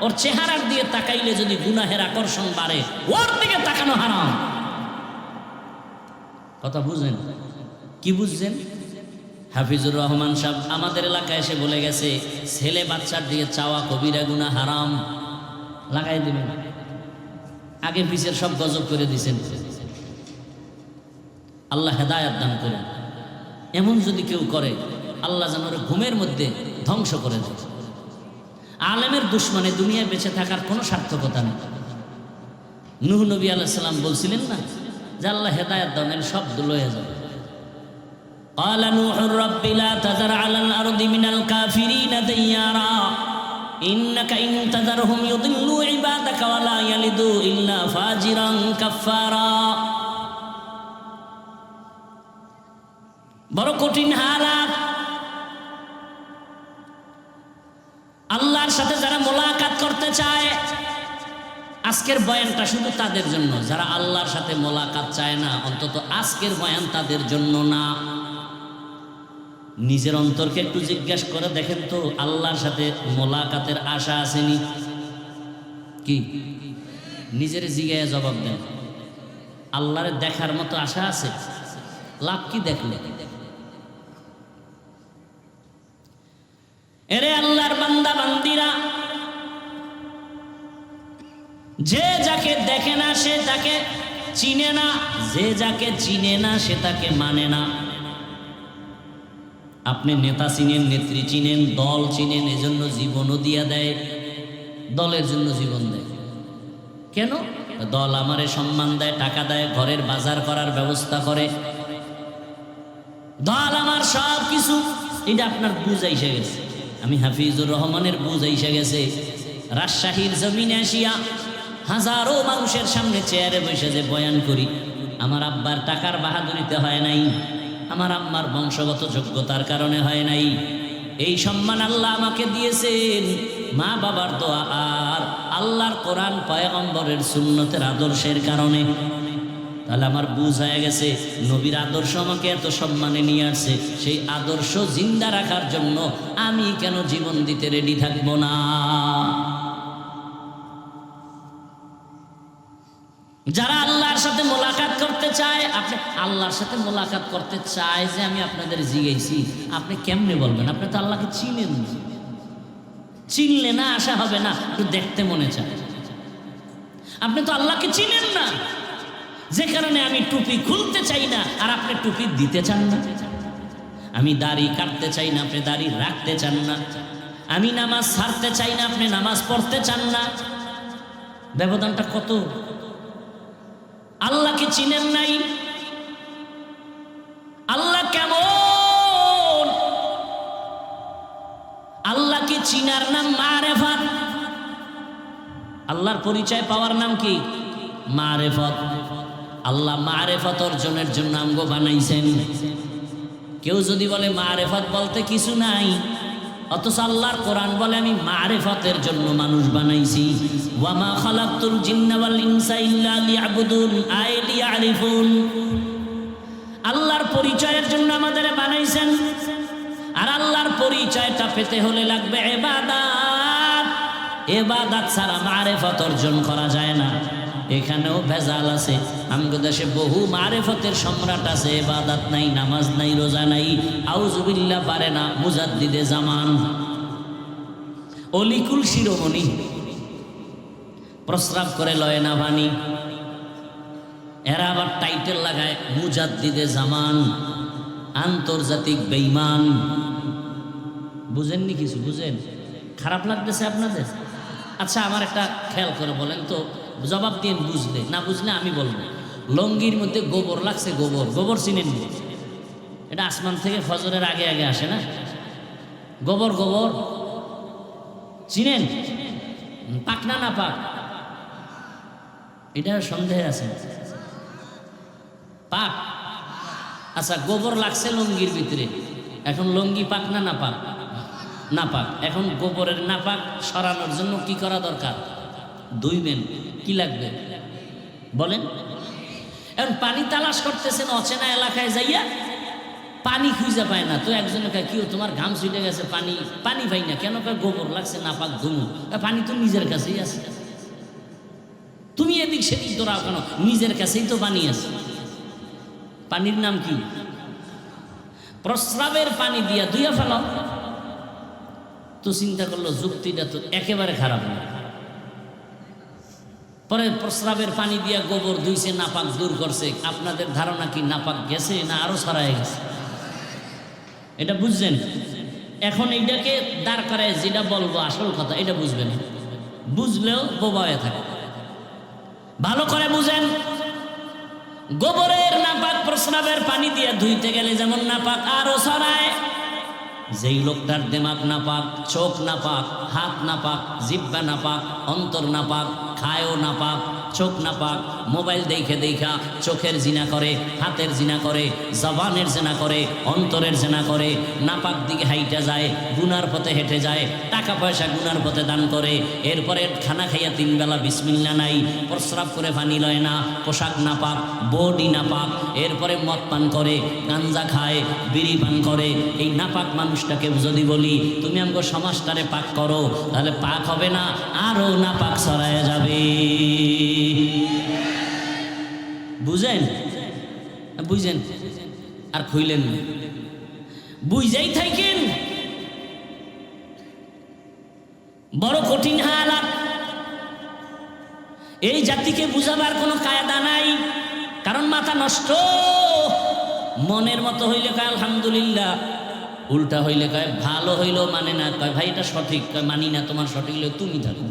ওর চেহারার দিয়ে তাকাইলে যদি গুনাহের আকর্ষণ বাড়ে, ওর দিকে তাকানো হারাম। কথা বুঝেন? কি বুঝছেন? হাফিজুর রহমান সাহেব আমাদের এলাকায় এসে বলে গেছে, ছেলে বাচ্চার দিয়ে চাওয়া কবিরা গুনাহ হারাম। লাগাই দিবেন, আগে পিছের সব গজব করে দিছেন। আল্লাহ হেদায়াত দান করেন। এমন যদি কেউ করে, আল্লাহ যেন ওর ঘুমের মধ্যে ধ্বংস করে দেয়। আলেমের দুশ্মনে দুনিয়ায় বেঁচে থাকার কোনো সার্থকতা নেই। নূহ নবী আলাইহিস সালাম বলছিলেন না যে আল্লাহ হেদায়াত দানের সব লয়ে যাবে। قال نوح رب لا تذر على الأرض من الكافرين ديارا إنك إن تذرهم يضلوا عبادك ولا يلدوا إلا فاجرا كفارا। বড় কঠিন হালাত। আল্লাহর সাথে যারা মোলাকাত করতে চায়, আজকের বয়ানটা শুধু তাদের জন্য। যারা আল্লাহর সাথে মোলাকাত চায় না, অন্তত আজকের বয়ান তাদের জন্য না। নিজের অন্তরকে একটু জিজ্ঞাসা করে দেখেন তো, আল্লাহর সাথে মোলাকাতের আশা আসেনি কি? নিজের জিগায় জবাব দেন, আল্লাহরে দেখার মতো আশা আছে? লাভ কি দেখলে? এরে আল্লাহর বান্দা বান্দিরা, যে যাকে দেখে না সে তাকে চিনে না, যে যাকে চিনে না সে তাকে মানে না। আপনি নেতা চিনেন, নেত্রী চিনেন, দল চিনেন, এজন্য জীবনও দিয়া দেয়, দলের জন্য জীবন দেয়। কেন? দল আমারে সম্মান দেয়, টাকা দেয়, ঘরের বাজার করার ব্যবস্থা করে, দল আমার সব কিছু। এটা আপনার বুঝ আইসা গেছে। আমি হাফিজুর রহমানের বুঝ আইসা গেছে। রাজশাহীর জমিনে আসিয়া হাজারো মানুষের সামনে চেয়ারে বসে যে বয়ান করি, আমার আব্বার টাকার বাহাদুরিতে হয় নাই, আমার আম্মার বংশগত যোগ্যতার কারণে হয় নাই। এই সম্মান আল্লাহ আমাকে দিয়েছেন মা বাবার দোয়া আর আল্লাহর কোরআন পয়গম্বরের সুন্নতের আদর্শের কারণে। তাহলে আমার বুঝ হয়ে গেছে, নবীর আদর্শ আমাকে এত সম্মানে নিয়ে আসছে, সেই আদর্শ জিন্দা রাখার জন্য আমি কেন জীবন দিতে রেডি থাকবো না? যারা আল্লাহর সাথে মোলাকাত করতে চায়, আপনি আল্লাহর সাথে মোলাকাত করতে চায় যে আমি আপনাদের জিজ্ঞেসি, আপনি কেমনে বলবেন? আপনি তো আল্লাহকে চিনেন না। চিনলে না আশা হবে না, একটু দেখতে মনে চায়। আপনি তো আল্লাহকে চিনেন না, যে কারণে আমি টুপি খুলতে চাই না আর আপনি টুপি দিতে চান না। আমি দাড়ি কাটতে চাই না, আপনি দাড়ি রাখতে চান না। আমি নামাজ ছাড়তে চাই না, আপনি নামাজ পড়তে চান না। ব্যবধানটা কত! আল্লাহকে চিনেন নাই। আল্লাহ কেমন? আল্লাহকে চিনার নাম মারেফাত। আল্লাহর পরিচয় পাওয়ার নাম কি? মারেফত। আল্লাহ মারেফত অর্জনের জন্য আমগো বানাইছেন। কেউ যদি বলে মারেফত বলতে কিছু নাই, অথচ আল্লাহর কোরআন বলে আমি মারেফতের জন্য মানুষ বানাইছি। ওয়া মা খালাকতুল জিন্না ওয়াল ইনসা ইল্লা লিয়াবুদুন আই লিয়ারিফুন। আল্লাহর পরিচয়ের জন্য আমাদের বানাইছেন, আর আল্লাহর পরিচয়টা পেতে হলে লাগবে ইবাদত। ইবাদত ছাড়া মারিফত অর্জন করা যায় না। এখানেও ভেজাল আছে। আমগো দেশে বহু মারিফতের সম্রাট আছে, ইবাদত নাই, নামাজ নাই, রোজা নাই, আউযুবিল্লাহ পারে না, মুজাদ্দিদে জামান, অলিকুল শিরোমণি, প্রস্রাব করে লয় না পানি। এরা আবার টাইটেল লাগায় মুজাদ্দিদে জামান, আন্তর্জাতিক বেঈমান। বুঝেননি কিছু? বুঝেন? খারাপ লাগতেছে আপনাদের? আচ্ছা আমার একটা খেয়াল করে বলেন তো, জবাব দিয়ে বুঝলে, না বুঝলে আমি বলবো। লঙ্গির মধ্যে গোবর লাগছে, গোবর, গোবর চিনেন? এটা আসমান থেকে ফজরের আগে আগে আসে না? গোবর, গোবর চিনেন? পাক না, না পাক? এটা সন্দেহ আছে। পাক। আচ্ছা গোবর লাগছে লঙ্গির ভিতরে, এখন লঙ্গি পাক না, না পাক? না পাক। এখন গোবরের না পাক সরানোর জন্য কি করা দরকার? ধুইবেন। কি লাগবে বলেন? এখন পানি তালাশ করতেছেন অচেনা এলাকায় যাইয়া, পানি খুঁজে পায় না। তো একজনে কয় কি তোমার ঘাম ছুটে গেছে, পানি পানি পাই না কেন? কয় গোবর লাগছে, না পাক ধুমু। পানি তো নিজের কাছেই আছে, তুমি এদিক সেদিক দৌড়াও কেন? নিজের কাছেই তো পানি আছে। পানির নাম কি? প্রস্রাবের পানি দিয়া ধুইয়া ফেলাও। তো চিন্তা করলো যুক্তিটা তো একেবারে খারাপ না। পরে প্রস্রাবের পানি দিয়া গোবর ধুইছে, নাপাক দূর করছে। আপনাদের ধারণা কি নাপাক গেছে না আরো ছড়ায় গেছে? এটা বুঝছেন? এখন এইটাকে দাঁড় করায় যেটা বলবো আসল কথা, এটা বুঝবেন। বুঝলেও বোবা হয়ে থাকে। ভালো করে বুঝেন। গোবরের নাপাক প্রস্রাবের পানি দিয়ে ধুইতে গেলে যেমন নাপাক আরো ছড়ায়। যেই লোকটার দিমাগ নাপাক, চোখ নাপাক, হাত নাপাক, জিহ্বা নাপাক, অন্তর নাপাক, খায়ও নাপাক, চোখ নাপাক, মোবাইল দেখে দেখা চোখের জিনা করে, হাতের জিনা করে, জবানের জিনা করে, অন্তরের জিনা করে, নাপাক দিকে হাইটা যায়, গুনার পথে হেঁটে যায়, টাকা পয়সা গুনার পথে দান করে, এরপরে খানা খাইয়া 3 বেলা বিসমিল্লাহ নাই, প্রস্রাব করে পানি লয় না, পোশাক নাপাক, বডি নাপাক, এরপরে মদ পান করে, গাঞ্জা খায়, বিড়ি পান করে। এই নাপাক মানুষটাকে যদি বলি তুমি আমাকে সমাজটারে পাক করো, তাহলে পাক হবে না, আরো নাপাক ছড়ায় যাবে। বুঝেন? বুঝেন? আর খুইলেন না, বুঝাই থাকেন। বড় কঠিন হালাত। এই জাতিকে বুঝাবার কোনো কায়দা নাই, কারণ মাথা নষ্ট। মনের মতো হইলে কয় আলহামদুলিল্লাহ, উল্টা হইলে কয় ভালো হইলেও মানে না, কয় ভাই এটা সঠিক, কয় মানি না, তোমার সঠিক হইলে তুমি থাকো।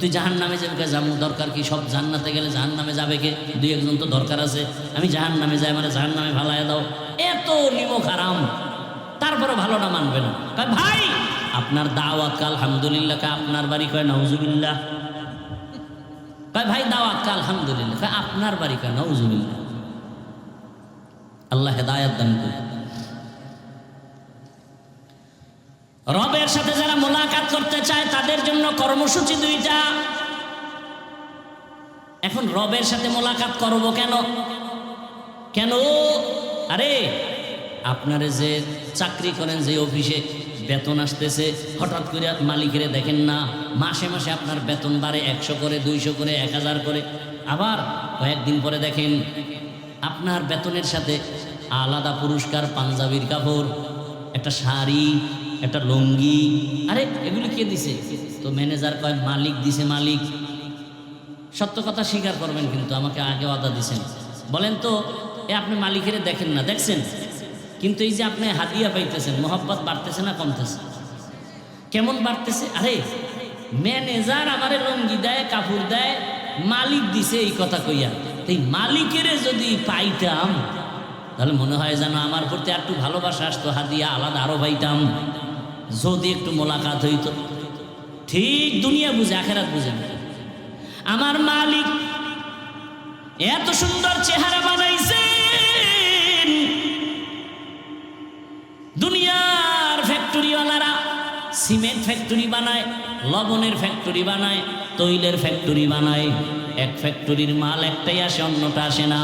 তুই জাহান নামে যাবে, যাবো দরকার কি? সব জান্নাতে গেলে জাহান নামে যাবে কে? 2-1 তো দরকার আছে। আমি জাহান নামে যাই, মানে জাহান নামে ভালাইয়া দাও। এত নিমক হারাম, তারপরে ভালোটা মানবে না। কয় ভাই আপনার দাওয়াত আলহামদুলিল্লাহ, কয় আপনার বাড়ি, কয় নাউজুবিল্লাহ। কয় ভাই দাওয়াত আলহামদুলিল্লাহ, কয় আপনার বাড়ি, কয় নাউজুবিল্লাহ। আল্লাহ হেদায়েত দান করুন। রবের সাথে যারা মোলাকাত করতে চায় তাদের জন্য কর্মসূচি 2টা। এখন রবের সাথে মোলাকাত করব কেন? কেন? আরে আপনারা যে চাকরি করেন, যে অফিসে বেতন আসতেছে, হঠাৎ করে মালিকেরে দেখেন না মাসে মাসে আপনার বেতন বাড়ে 100 করে, 200 করে, 1000 করে। আবার কয়েকদিন পরে দেখেন আপনার বেতনের সাথে আলাদা পুরস্কার, পাঞ্জাবির কাপড়, একটা শাড়ি, একটা লুঙ্গি। আরে এগুলি কে দিছে? তো ম্যানেজার কয় মালিক দিছে। মালিক সত্য কথা স্বীকার করবেন, কিন্তু আমাকে আগে ওয়াদা দিছেন। বলেন তো আপনি মালিকের দেখেন না, দেখছেন? কিন্তু এই যে আপনি হাদিয়া পাইতেছেন, মোহাব্বত বাড়তেছে না কমতেছে? কেমন বাড়তেছে? আরে ম্যানেজার আমারে লুঙ্গি দেয়, কাপড় দেয়, মালিক দিছে এই কথা কইয়া। এই মালিকের যদি পাইতাম তাহলে মনে হয় যেন আমার প্রতি একটু ভালোবাসা আসতো, হাদিয়া আলাদা আরো পাইতাম, যদি একটু মোলাকাত হইতো। ঠিক দুনিয়া বুঝে, আখেরাত বুঝে না। আমার মালিক এত সুন্দর চেহারা বানাইছেন, দুনিয়ার ফ্যাক্টরিওয়ালারা সিমেন্ট ফ্যাক্টরি বানায়, লবণের ফ্যাক্টরি বানায়, তৈলের ফ্যাক্টরি বানায়। এক ফ্যাক্টরির মাল একটাই আসে, অন্যটা আসে না।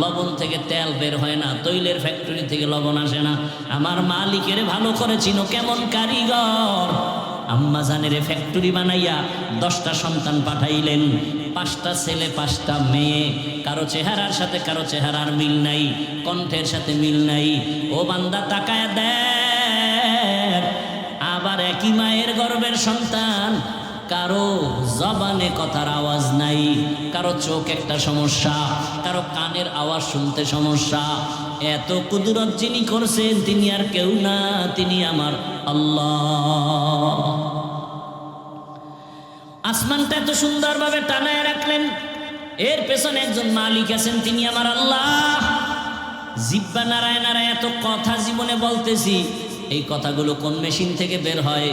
লবণ থেকে তেল বের হয় না, তৈলের ফ্যাক্টরি থেকে লবণ আসে না। আমার মালিকের ভালো করে চিনো, কেমন কারিগর। আম্মা জানের ফ্যাক্টরি বানাইয়া 10টা সন্তান পাঠাইলেন, 5টা ছেলে 5টা মেয়ে, কারো চেহারার সাথে কারো চেহারার মিল নাই, কণ্ঠের সাথে মিল নাই। ও বান্দা তাকায় দেখ, আবার একই মায়ের গর্ভের সন্তান, কারো জবানে কথার আওয়াজ নাই, কারো চোখ একটা সমস্যা, কারো কানের আওয়াজ শুনতে সমস্যা। এত কুদরত যিনি করছেন তিনি আর কেউ না, তিনি আমার আল্লাহ। আসমানটা এত সুন্দরভাবে টানায় রাখলেন, এর পেছনে একজন মালিক আছেন, তিনি আমার আল্লাহ। জিহ্বা নাড়ায় নাড়ায় এত কথা জীবনে বলতেছি, এই কথাগুলো কোন মেশিন থেকে বের হয়?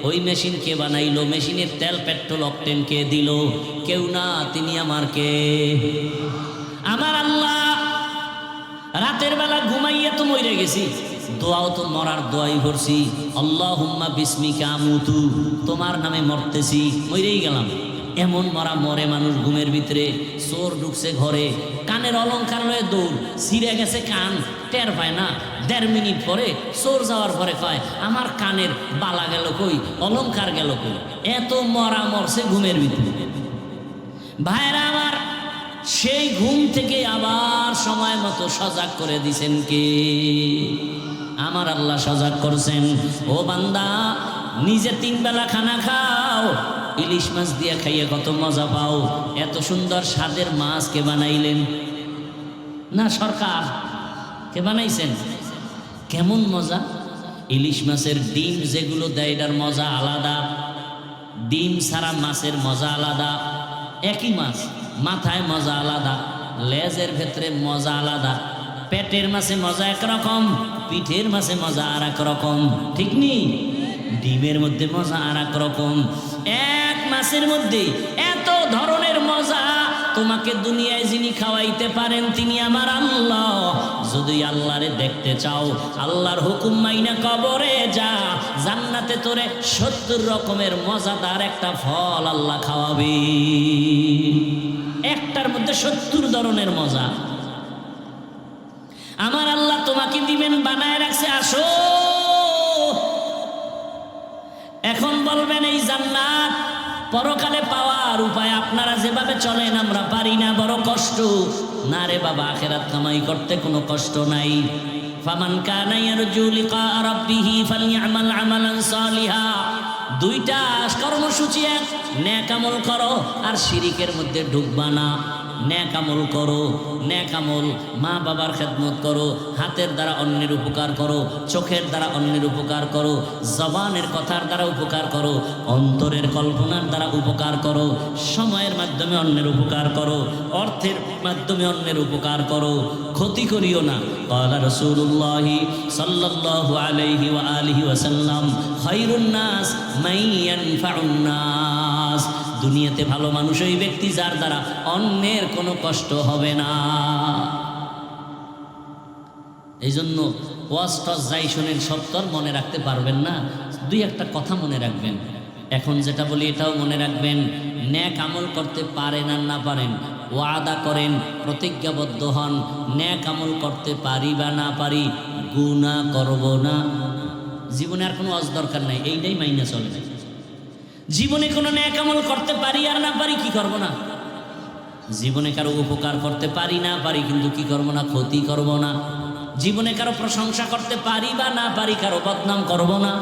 ওই মেশিন কে বানাইলো? মেশিনের তেল পেট্রোল অকটেন কে দিল? কেউ না, তিনি আমার কে? আমার আল্লাহ। রাতের বেলা ঘুমাইয়া তো মরে গেছি, দোয়াও তো মরার দোয়াই করছি, আল্লাহুম্মা বিসমিকা আমুতু, তোমার নামে মরতেছি, মরেই গেলাম। এমন মরা মরে মানুষ ঘুমের ভিতরে। চোর ঢুকছে ঘরে, কানের অলংকার লয়ে দৌড়, ছিঁড়ে গেছে কান, টের পায় না। 1.5 মিনিট পরে চোর যাওয়ার পরে কয় আমার কানের বালা গেল কই, অলংকার গেল কই। এত মরা মরছে ঘুমের ভিতরে। ভাইরা আমার, সেই ঘুম থেকে আবার সময় মতো সজাগ করে দিছেন কে? আমার আল্লাহ সজাগ করছেন। ও বান্দা, নিজে 3 বেলা খানা খাও, ইলিশ মাছ দিয়ে খাইয়ে কত মজা পাও। এত সুন্দর স্বাদের মাছ কে বানাইলেন? না সরকার? কে বানাইছেন? কেমন মজা! ইলিশ মাছের ডিম যেগুলো দেয় এটার মজা আলাদা, ডিম ছাড়া মাছের মজা আলাদা। একই মাছ, মাথায় মজা আলাদা, লেজের ভেতরে মজা আলাদা। পেটের মাছে মজা একরকম, পিঠের মাছে মজা আর এক রকম, ঠিক নেই? ডিমের মধ্যে মজা আর এক রকম। এক মাছের মধ্যে এত ধরনের মজা। তোমাকে দুনিয়ায় যিনি খাওয়াইতে পারেন তিনি আমার আল্লাহ। যদি আল্লাহরে দেখতে চাও, আল্লাহর হুকুম মাইনা কবরে যা, জান্নাতে তোরে 70 রকমের মজাদার একটা ফল আল্লাহ খাওয়াবে। একটার মধ্যে 70 ধরনের মজা আমার আল্লাহ তোমাকে দিবেন, বানায় রাখছে। আসো, এখন বলবেন এই জান্নাত পরকালে পাওয়ার উপায় আপনারা যেভাবে চলেন আমরা পারি না, বড় কষ্ট। না রে বাবা, আখিরাত কামাই করতে কোনো কষ্ট নাই। ফামান কানা ইয়ারজু লিকা রাব্বিহি ফালইআমাল আমালান সালিহা। 2টা কর্মসূচি, এক নেক আমল করো আর শিরিকের মধ্যে ঢুকবা না। নেক আমল করো, নেক আমল, মা বাবার খেদমত করো, হাতের দ্বারা অন্যের উপকার করো, চোখের দ্বারা অন্যের উপকার করো, জবানের কথার দ্বারা উপকার করো, অন্তরের কল্পনার দ্বারা উপকার করো, সময়ের মাধ্যমে অন্যের উপকার করো, অর্থের মাধ্যমে অন্যের উপকার করো, ক্ষতি করিও না। ক্বালা রাসূলুল্লাহ সাল্লাল্লাহু আলাইহি ওয়া আলিহি ওয়াসাল্লাম, খায়রুন নাস মান ইয়ানফাউন নাস। দুনিয়াতে ভালো মানুষ ওই ব্যক্তি যার দ্বারা অন্যের কোনো কষ্ট হবে না। এই জন্য ওয়াজ টস যাই শোনেন সত্তর মনে রাখতে পারবেন না, 2-1টা কথা মনে রাখবেন। এখন যেটা বলি এটাও মনে রাখবেন, নেক আমল করতে পারেন আর না পারেন, ওয়াদা করেন, প্রতিজ্ঞাবদ্ধ হন, নেক আমল করতে পারি বা না পারি, গুনাহ করব না। জীবনে আর কোনো ওয়াজ দরকার নাই, এইটাই মাইনে চলে। জীবনে কোনো নেক আমল করতে পারি আর না পারি, কি করব না? জীবনে কারো উপকার করতে পারি না পারি, কিন্তু কি করব না? ক্ষতি করব না। জীবনে কারো প্রশংসা করতে পারি বা না পারি, কারো বদনাম করব না।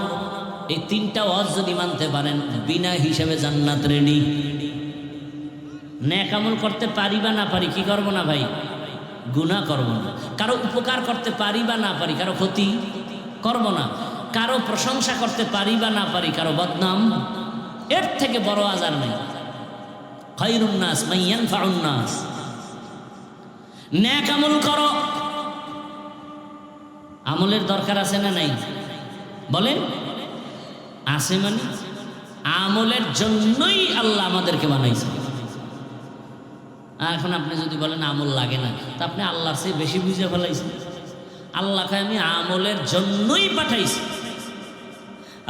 এই 3টা ওয়াজ যদি মানতে পারেন, বিনা হিসেবে জান্নাত রেডি। নেক আমল করতে পারি বা না পারি, কি করব না ভাই? গুনাহ করব না। কারো উপকার করতে পারি বা না পারি, কারো ক্ষতি করব না। কারো প্রশংসা করতে পারি বা না পারি, কারো বদনাম। এর থেকে বড় আজার নেই। খায়রুন নাস মান ইয়ানফাউন নাস। নেক আমল করো। আমলের দরকার আছে না নাই? বলেন আছে। মানে আমলের জন্যই আল্লাহ আমাদেরকে বানাইছে। এখন আপনি যদি বলেন আমল লাগে না, তা আপনি আল্লাহর চেয়ে বেশি বুঝে ফেলাইছেন। আল্লাহকে আমি আমলের জন্যই পাঠাইছি।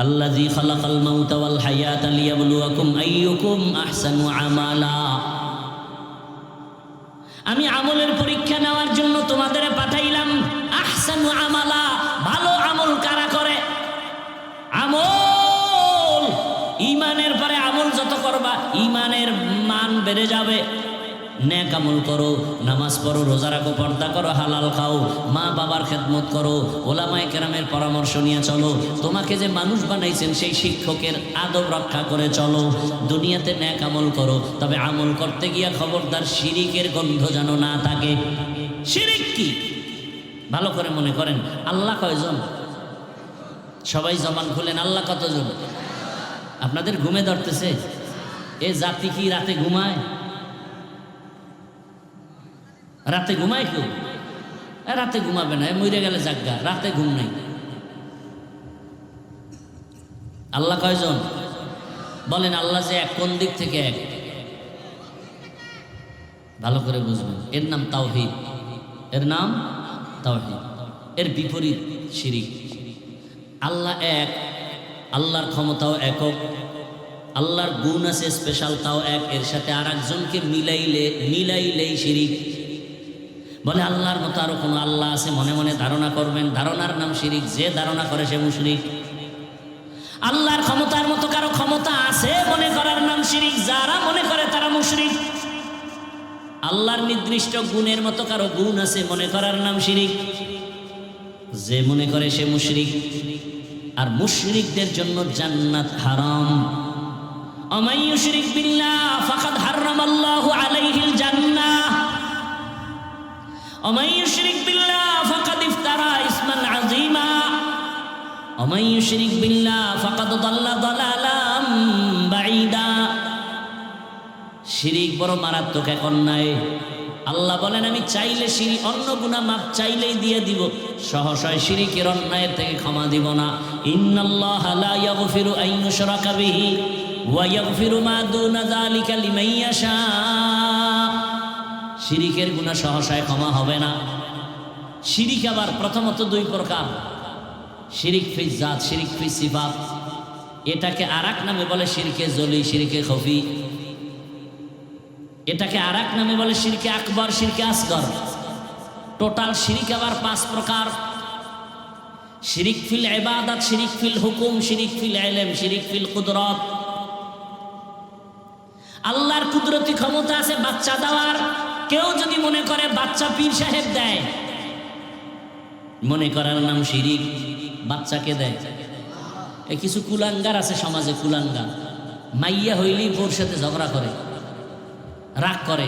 আল্লাযী খালাকাল মাউতা ওয়াল হায়াতা লিয়াবলুয়াকুম আইয়ুকুম আহসানু আমালা। আমি আমলের পরীক্ষা নেওয়ার জন্য তোমাদের পাঠাইলাম। আহসানু আমালা, ভালো আমল কারা করে? আমল বেড়ে যাবে। নেক আমল করো, নামাজ পড়ো, রোজা রাখো, পর্দা করো, হালাল খাও, মা বাবার খেদমত করো, ওলামায়ে কেরামের পরামর্শ নিয়ে চলো, তোমাকে যে মানুষ বানাইছেন সেই শিক্ষকের আদব রক্ষা করে চলো। দুনিয়াতে নেক আমল করো, তবে আমল করতে গিয়া খবরদার শিরিকের গন্ধ যেন না থাকে। শিরিক কি ভালো করে মনে করেন। আল্লাহ কয়জন? সবাই জবান খুলেন, আল্লাহ কতজন? আপনাদের ঘুমে ধরতেছে? এ জাতি কি রাতে ঘুমায়? রাতে ঘুমায় কেউ? রাতে ঘুমাবে না, মরে গেলে জাগা, রাতে ঘুম নেই। আল্লাহ কয়জন বলেন? আল্লাহ যে এক, কোন দিক থেকে এক? ভালো করে বুঝবেন। এর নাম তাওহীদ, এর নাম তাওহীদ। এর বিপরীত শিরিক। আল্লাহ এক, আল্লাহর ক্ষমতাও একক, আল্লাহর গুণ আছে স্পেশাল, তাও এক। এর সাথে আর একজনকে মিলাইলেই শিরিক। বলে আল্লাহর মতো আরো কোনো আল্লাহ আছে, মনে মনে ধারণা করবেন, ধারণার নাম শিরিক। যে ধারণা করে সে মুশরিক। আল্লাহর ক্ষমতার মতো কারো ক্ষমতা আছে মনে করার নাম শিরিক। যারা মনে করে তারা মুশরিক। আল্লাহর নির্দিষ্ট গুণের মতো কারো গুণ আছে মনে করার নাম শিরিক। যে মনে করে সে মুশরিক। আর মুশরিকদের জন্য জান্নাত হারাম। ওয়ামান ইউশরিক বিল্লাহ ফাকাদ হারামাল্লাহু আলাইহিল জান্নাহ ওয়ামান ইউশরিক বিল্লাহ ফাকাদ ইফতারা ইসমান আযীমা ওয়ামান ইউশরিক বিল্লাহ ফাকাদ দাল্লা দালালাম বাঈদা। শিরিক বড় মারাত্মক এক অন্যায়। আল্লাহ বলেন আমি চাইলে শিরিক, অন্য গুনাহ মাপ চাইলেই দিয়ে দিব, সহসায় শিরিকের অন্যায়ের থেকে ক্ষমা দিব না। ইন্নাল্লাহা লা ইয়াগফিরু আন ইউশরাকা বিহি ওয়া ইয়াগফিরু মা দুনা যালিকা লিমান ইয়াশা। শিরিকের গুনাহ সহসায় ক্ষমা হবে না। শিরিক আবার প্রথমত দুই প্রকার। শিরিক ফি জাত, শিরিক ফি সিফাত। এটাকে আরেক নামে বলে শিরকে জলি, শিরকে খফি। এটাকে আরেক নামে বলে শিরকে আকবর, শিরকে আসগর। টোটাল শিরিক আবার 5 প্রকার। শিরিক ফিল ইবাদত, শিরিক ফিল হুকুম, শিরিক ফিল ইলম, শিরিক ফিল কুদরত। আল্লাহর কুদরতি ক্ষমতা আছে বাচ্চা দেওয়ার। কেউ যদি মনে করে বাচ্চা পীর সাহেব দেয়, মনে করার নাম শিরিক। বাচ্চাকে দেয়। এই কিছু কুলাঙ্গার আছে সমাজে, কুলাঙ্গার। মাইয়া হইলেই বউর সাথে ঝগড়া করে, রাগ করে।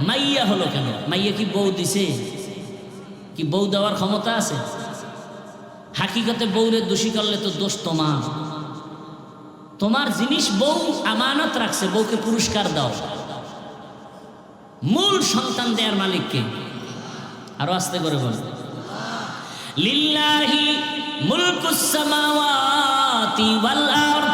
মাইয়া হলো কেন? মাইয়া কি বউ দিছে? কি বউ দেওয়ার ক্ষমতা আছে? হাকিকতে বউরে দোষী করলে তো দোষ তোমার। তোমার জিনিস বউ আমানত রাখছে, বউকে পুরস্কার দাও। মূল সন্তান দেয়ার মালিককে। আরো আস্তে করে বল, লিল্লাহি মুলকুস সামাওয়াতি ওয়াল আরদ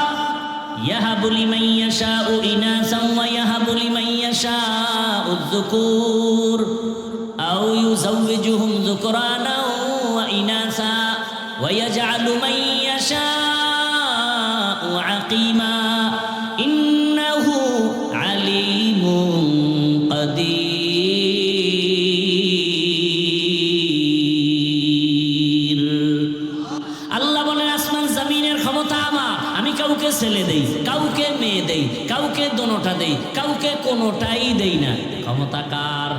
ইয়াহাবু লিমান ইয়াশাউ ইনাসান ওয়া ইয়াহাবু লিমান ইয়াশাউ যুকুর আও ইউযাওয়িজুহুম যুকরানা ওয়া ইনাসা ওয়া ইয়াজআলু মান ইয়াশাউ আকিমা ইন্নাহু আলিমুন কাদির। আল্লাহ বলেন আসমান জমিনের ক্ষমতা আমার। আমি কাউকে ছেলে দেই, কাউকে মেয়ে দেই, কাউকে দোনোটা দেই, কাউকে কোনোটাই দেই না। ক্ষমতা কার?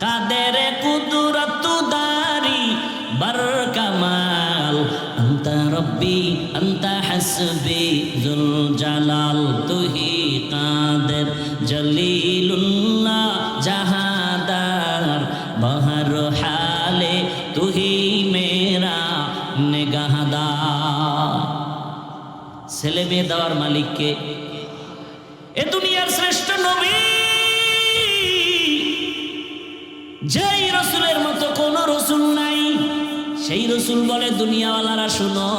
কাদের কুদরত দারি বার কামাল আনতা রব্বি আনতা হাসবি যুল জালাল তুহি কাদের জলিলুল্লাহ জাহাদার বহর হালে তুহি মেরা নিগাহদার। ছেলে মেয়ে দেওয়ার মালিককে। এ দুনিয়ার শ্রেষ্ঠ নবী, যেই রসুলের মতো কোন রসুল নাই। সেই রসুল বলে দুনিয়াওয়ালারা শুনো,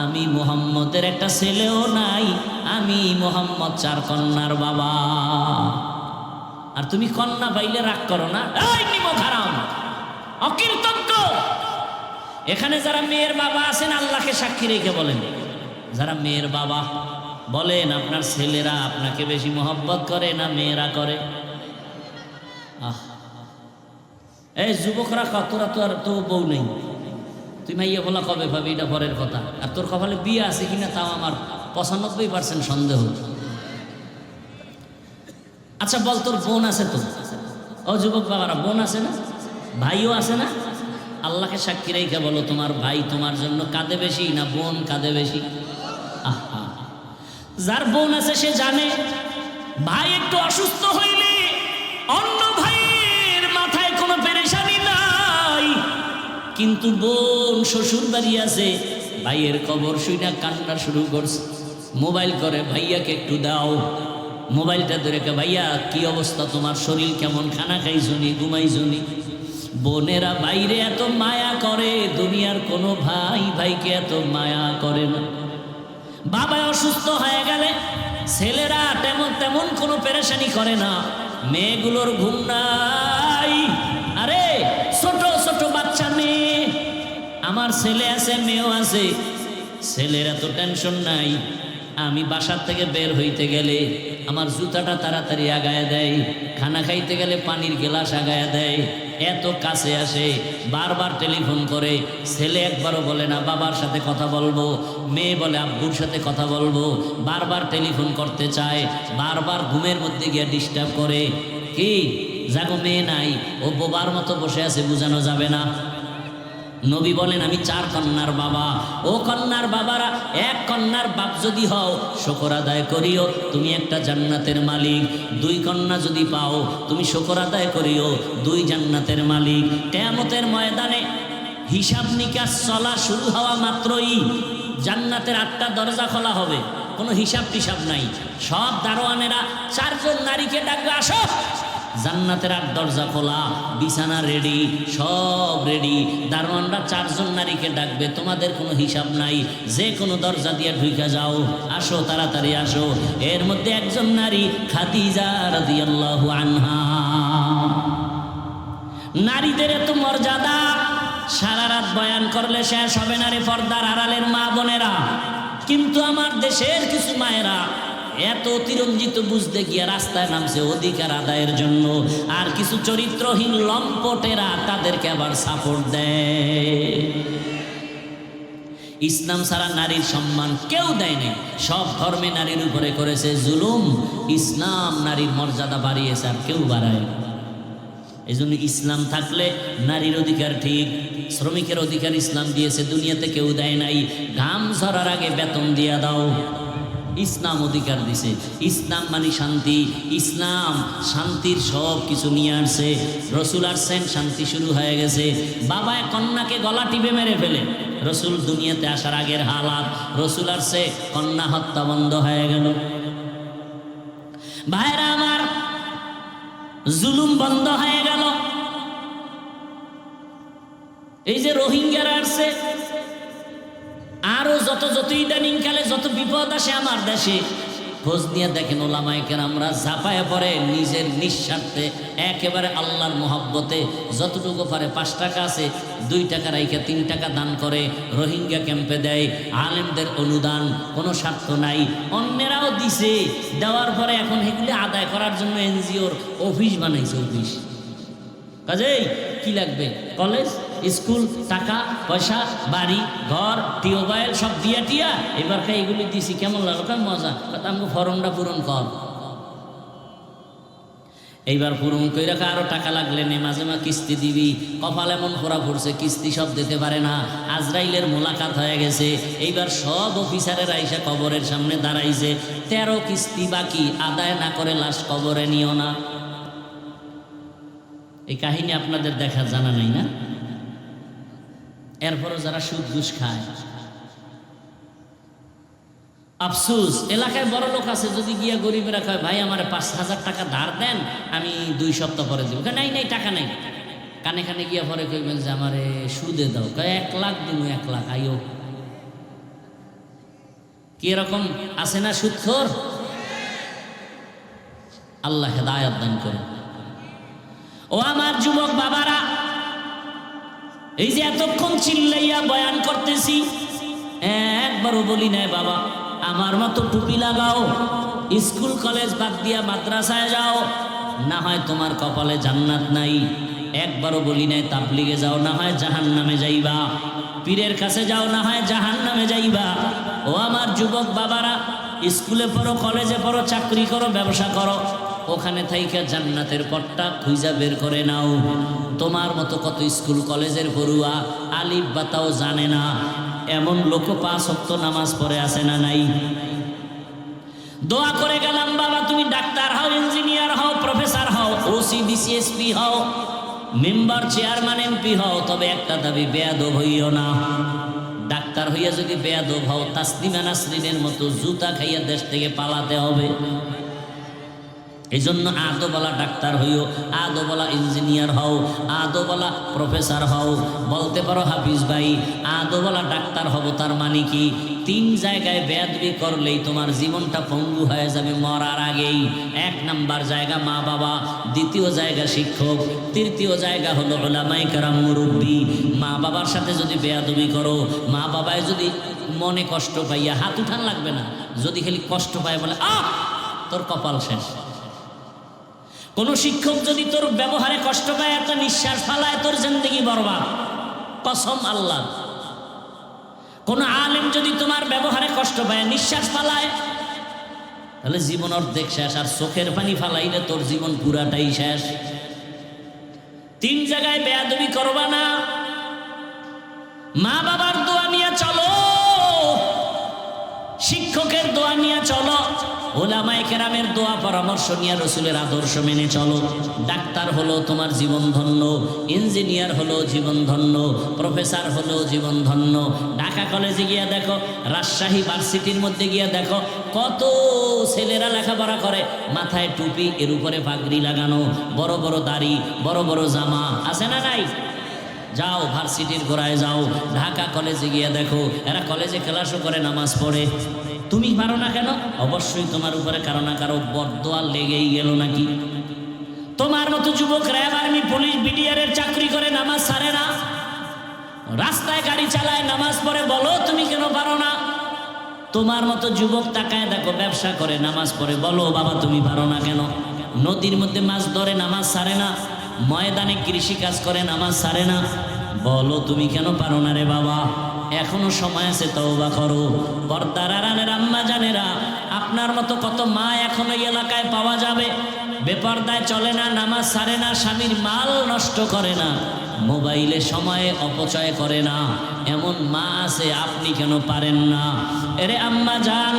আমি মুহাম্মদের একটা ছেলেও নাই, আমি মুহাম্মদ 4 কন্যার বাবা। আর তুমি কন্যা পাইলে রাগ করো না? এই নিমক হারাম, অকৃতজ্ঞ। এখানে যারা মেয়ের বাবা আছেন আল্লাহকে সাক্ষী রেখে বলেন, যারা মেয়ের বাবা, বলেন আপনার ছেলেরা আপনাকে বেশি মহব্বত করে না মেয়েরা করে? এই যুবকরা কতরা তো আর তো বউ নেই, তুই মাইয়া বলা কবে পাবি এটা পরের কথা। আর তোর কপালে বিয়ে আছে কিনা তাও আমার 95% সন্দেহ। আচ্ছা বল, তোর বোন আছে তো? ও যুবক বাবারা, বোন আছে না? ভাইও আছে না? আল্লাহকে সাক্ষী রেখে বলো, তোমার ভাই তোমার জন্য কাঁদে বেশি না বোন কাঁদে বেশি? আহা, যার বোন আছে সে জানে ভাই একটু অসুস্থ হইলে অন্য ভাইয়ের মাথায় কোনো পেরেশানি নাই, কিন্তু বোন শ্বশুর বাড়ি আছে, ভাইয়ের খবর শুনে কান্না শুরু করছে, মোবাইল করে ভাইয়াকে একটু দাও। মোবাইলটা ধরে কে, ভাইয়া কি অবস্থা, তোমার শরীর কেমন, খানা খাইছনি, ঘুমাইছনি? বোনেরা বাইরে এত মায়া করে, দুনিয়ার কোনো ভাই ভাইকে এত মায়া করে না। বাবা অসুস্থ হয়ে গেলে ছেলেরা তেমন তেমন কোনো পেরেশানি করে না, মেয়েগুলোর ঘুম নাই। আরে ছোট ছোট বাচ্চা মেয়ে, আমার ছেলে আছে মেয়েও আছে, ছেলের এত টেনশন নাই। আমি বাসার থেকে বের হইতে গেলে আমার জুতাটা তাড়াতাড়ি আগায় দেয়, খানা খাইতে গেলে পানির গ্লাস আগায় দেয়, এত কাছে আসে, বারবার টেলিফোন করে। ছেলে একবারও বলে না বাবার সাথে কথা বলবো, মেয়ে বলে আব্বুর সাথে কথা বলবো, বারবার টেলিফোন করতে চায়, বারবার ঘুমের মধ্যে গিয়ে ডিস্টার্ব করে। কি জাগো মেয়ে নাই, ও বোবার মতো বসে আছে, বোঝানো যাবে না। নবী বলেন আমি 4 কন্যার বাবা, ও কন্যার বাবারা, এক কন্যার বাপ যদি হও শুকর আদায় করিও, তুমি একটা জান্নাতের মালিক। 2 কন্যা যদি পাও তুমি শুকর আদায় করিও, 2 জান্নাতের মালিক। কিয়ামতের ময়দানে হিসাব নিকাশ চলা শুরু হওয়া মাত্রই জান্নাতের 8টা দরজা খোলা হবে, কোনো হিসাব টিসাব নাই। সব দারোয়ানেরা 4 জন নারীকে ডাকবে, আসো। জান্নাতের 8 দরজা খোলা, বিছানা রেডি, সব রেডি। দারোয়ানরা 4 জন নারীকে ডাকবে, তোমাদের কোনো হিসাব নাই, যে কোনো দরজা দিয়ে ঢুকে যাও, আসো তাড়াতাড়ি আসো। এর মধ্যে একজন নারী খাদিজা রাদিয়াল্লাহু আনহা। নারীদের এত মর্যাদা, সারা রাত বয়ান করলে শেষ হবে না রে পর্দার আড়ালের মা বোনেরা। কিন্তু আমার দেশের কিছু মায়েরা এত অতিরঞ্জিত বুঝতে গিয়ে রাস্তায় নামছে অধিকার আদায়ের জন্য, আর কিছু চরিত্রহীন লম্পটেরা তাদেরকে আবার সাপোর্ট দেয়। ইসলাম ছাড়া নারীর সম্মান কেউ দেয় নাই, সব ধর্মে নারীর উপরে করেছে জুলুম। ইসলাম নারীর মর্যাদা বাড়িয়েছে, আর কেউ বাড়ায়। এই জন্য ইসলাম থাকলে নারীর অধিকার ঠিক, শ্রমিকের অধিকার ইসলাম দিয়েছে, দুনিয়াতে কেউ দেয় নাই। ঘাম ঝরার আগে বেতন দিয়ে দাও, ইসলাম অধিকার দিছে। ইসলাম মানে শান্তি, ইসলাম শান্তির সব কিছু নিয়ে আসছে। রসুল আসছেন, শান্তি শুরু হয়ে গেছে। বাবা কন্যাকে গলা টিপে মেরে ফেলে, রসুল দুনিয়াতে আসার আগের হালাত। রসুল আসছে, কন্যা হত্যা বন্ধ হয়ে গেল। ভাইরা আমার, জুলুম বন্ধ হয়ে গেল। এই যে রোহিঙ্গারা আসছে, আরো যত ইদানিং কালে যত বিপদ আসে আমার দেশে, খোঁজ নিয়ে দেখেন ওলামায়ে কেরামরা ঝাঁপায় পড়ে নিজের নিঃস্বার্থে, একেবারে আল্লাহর মহব্বতে যতটুকু পারে। 5 টাকা আছে, 2 টাকা রাইখে 3 টাকা দান করে রোহিঙ্গা ক্যাম্পে দেয়। আলেমদের অনুদান, কোনো স্বার্থ নাই। অন্যেরাও দিছে, দেওয়ার পরে এখন এগুলি আদায় করার জন্য এনজিওর অফিস বানাইছে। অফিস কাজেই কি লাগবে? কলেজ, স্কুল, টাকা পয়সা, বাড়ি ঘর, টিউবওয়েল সব দিয়া টিয়া এবার এগুলি দিছি, কেমন লাগলো? মজা। আমাকে ফর্মটা পূরণ কর। এইবার পূরণ করে রাখা, আরো টাকা লাগলে নে, মাঝে মাঝে কিস্তি দিবি। কপাল এমন পড়া পড়ছে, কিস্তি সব দিতে পারে না। আজরাইলের মোলাকাত হয়ে গেছে। এইবার সব অফিসারের আইসা কবরের সামনে দাঁড়াইছে, 13 কিস্তি বাকি, আদায় না করে লাশ কবরে নিও না। এই কাহিনী আপনাদের দেখা জানা নাই না? এরপরও যারা সুদ ঘুষ খায়, আফসোস। এলাকায় বড় লোক আছে, যদি গিয়া গরিবেরা কয় ভাই আমার 5,000 টাকা ধার দেন, আমি 2 সপ্তাহ পরে দিব, নাই নাই টাকা নাই। কানে কানে গিয়া পরে কইবেন যে আমারে সুদে দাও, কয় 1 লাখ দিব, 1 লাখ আইও। কি এরকম আছে না সুদখোর? আল্লাহ হেদায়েত দান করে। ও আমার যুবক বাবারা, এই যে এতক্ষণ চিল্লাইয়া বয়ান করতেছি, একবারও বলি নাই বাবা আমার মতো টুপি লাগাও, স্কুল কলেজ বাদ দিয়া মাদ্রাসায় যাও, না হয় তোমার কপালে জান্নাত নাই। একবারও বলি নাই তাবলিগে যাও, না হয় জাহান্নামে যাইবা। পীরের কাছে যাও, না হয় জাহান্নামে যাইবা। ও আমার যুবক বাবারা, স্কুলে পড়ো, কলেজে পড়ো, চাকরি করো, ব্যবসা করো, ওখানে থাইকা জান্নাতের পথটা খুঁজা বের করে নাও। তোমার মতো কত স্কুল কলেজের পড়ুয়া আলিফ বাতাও জানে না, এমন লোক 5 ওয়াক্ত নামাজ পড়ে আছে না নাই? দোয়া করে গেলাম, বাবা তুমি ডাক্তার হও, ইঞ্জিনিয়ার হও, প্রফেসর হও, ওসি ডিসিএসপি হও, মেম্বার চেয়ারম্যান এমপি হও, তবে একটা দাবি, বেয়াদব হইও না। ডাক্তার হইয়া যদি বেয়াদব হও, তাসলিমা নাসরিনের মতো জুতা খাইয়া দেশ থেকে পালাতে হবে। এই জন্য আদবওয়ালা ডাক্তার হইও, আদবওয়ালা ইঞ্জিনিয়ার হও, আদবওয়ালা প্রফেসর হও। বলতে পারো হাফিজ ভাই আদবওয়ালা ডাক্তার হব, তার মানে কি? 3 জায়গায় বেয়াদবি করলেই তোমার জীবনটা পঙ্গু হয়ে যাবে মরার আগেই। 1 নাম্বার জায়গা মা বাবা, 2য় জায়গা শিক্ষক, 3য় জায়গা হলো উলামায়ে কেরাম মুরব্বী। মা বাবার সাথে যদি বেয়াদবি করো, মা বাবায় যদি মনে কষ্ট পাইয়া, হাত উঠান লাগবে না, যদি খালি কষ্ট পায় বলে তোর কপাল শেষ। কোন শিক্ষক যদি তোর ব্যবহারে কষ্ট পায়, একটা নিঃশ্বাস ফালায়, তোর জিন্দেগি বরবাদ, কসম আল্লাহ। কোন আলেম যদি তোমার ব্যবহারে কষ্ট পায়, নিঃশ্বাস ফালায়, তাহলে জীবন অর্ধেক শেষ। আর চোখের পানি ফালাইলে তোর জীবন পুরাটাই শেষ। 3 জায়গায় বেয়াদবি করবা না। মা বাবার দোয়া নিয়ে চলো, শিক্ষকের দোয়া নিয়ে চলো, উলামায়ে কেরামের দোয়া পরামর্শ নিয়ে রসুলের আদর্শ মেনে চলো। ডাক্তার হলো তোমার জীবন ধন্য, ইঞ্জিনিয়ার হলো জীবন ধন্য, প্রফেসর হলো জীবন ধন্য। ঢাকা কলেজে গিয়া দেখো, রাজশাহী ভার্সিটির মধ্যে গিয়া দেখো, কত ছেলেরা লেখাপড়া করে, মাথায় টুপি, এর উপরে পাগড়ি লাগানো, বড় বড় দাড়ি, বড় বড় জামা, আছে না নাই? যাও ভার্সিটির গোড়ায় যাও, ঢাকা কলেজে গিয়া দেখো, এরা কলেজে ক্লাসও করে, নামাজ পড়ে। তুমি পারো না কেন? অবশ্যই তোমার উপরে কারো না কারো বদদোয়া লেগেই গেল নাকি? তোমার মতো যুবক র্যাব, আর্মি, পুলিশ, বিডিআরের চাকরি করে, নামাজ ছাড়ে না, রাস্তায় গাড়ি চালায়, নামাজ পড়ে, বলো তুমি কেন পারো না? তোমার মতো যুবক তাকায় দেখো, ব্যবসা করে, নামাজ পড়ে, বলো বাবা তুমি পারো না কেন? নদীর মধ্যে মাছ ধরে, নামাজ ছাড়ে না, ময়দানে কৃষি কাজ করে, নামাজ ছাড়ে না, বলো তুমি কেন পারো না রে বাবা? এখনো সময় আছে, তওবা করো। পর্দার আড়ালের আম্মা জানেরা, আপনার মতো কত মা এখনো এলাকায় পাওয়া যাবে, বেপর্দায় চলে না, নামাজ ছাড়ে না, স্বামীর মাল নষ্ট করে না, মোবাইলে সময়ে অপচয় করে না, এমন মা আছে, আপনি কেন পারেন না? এরে আম্মা জান,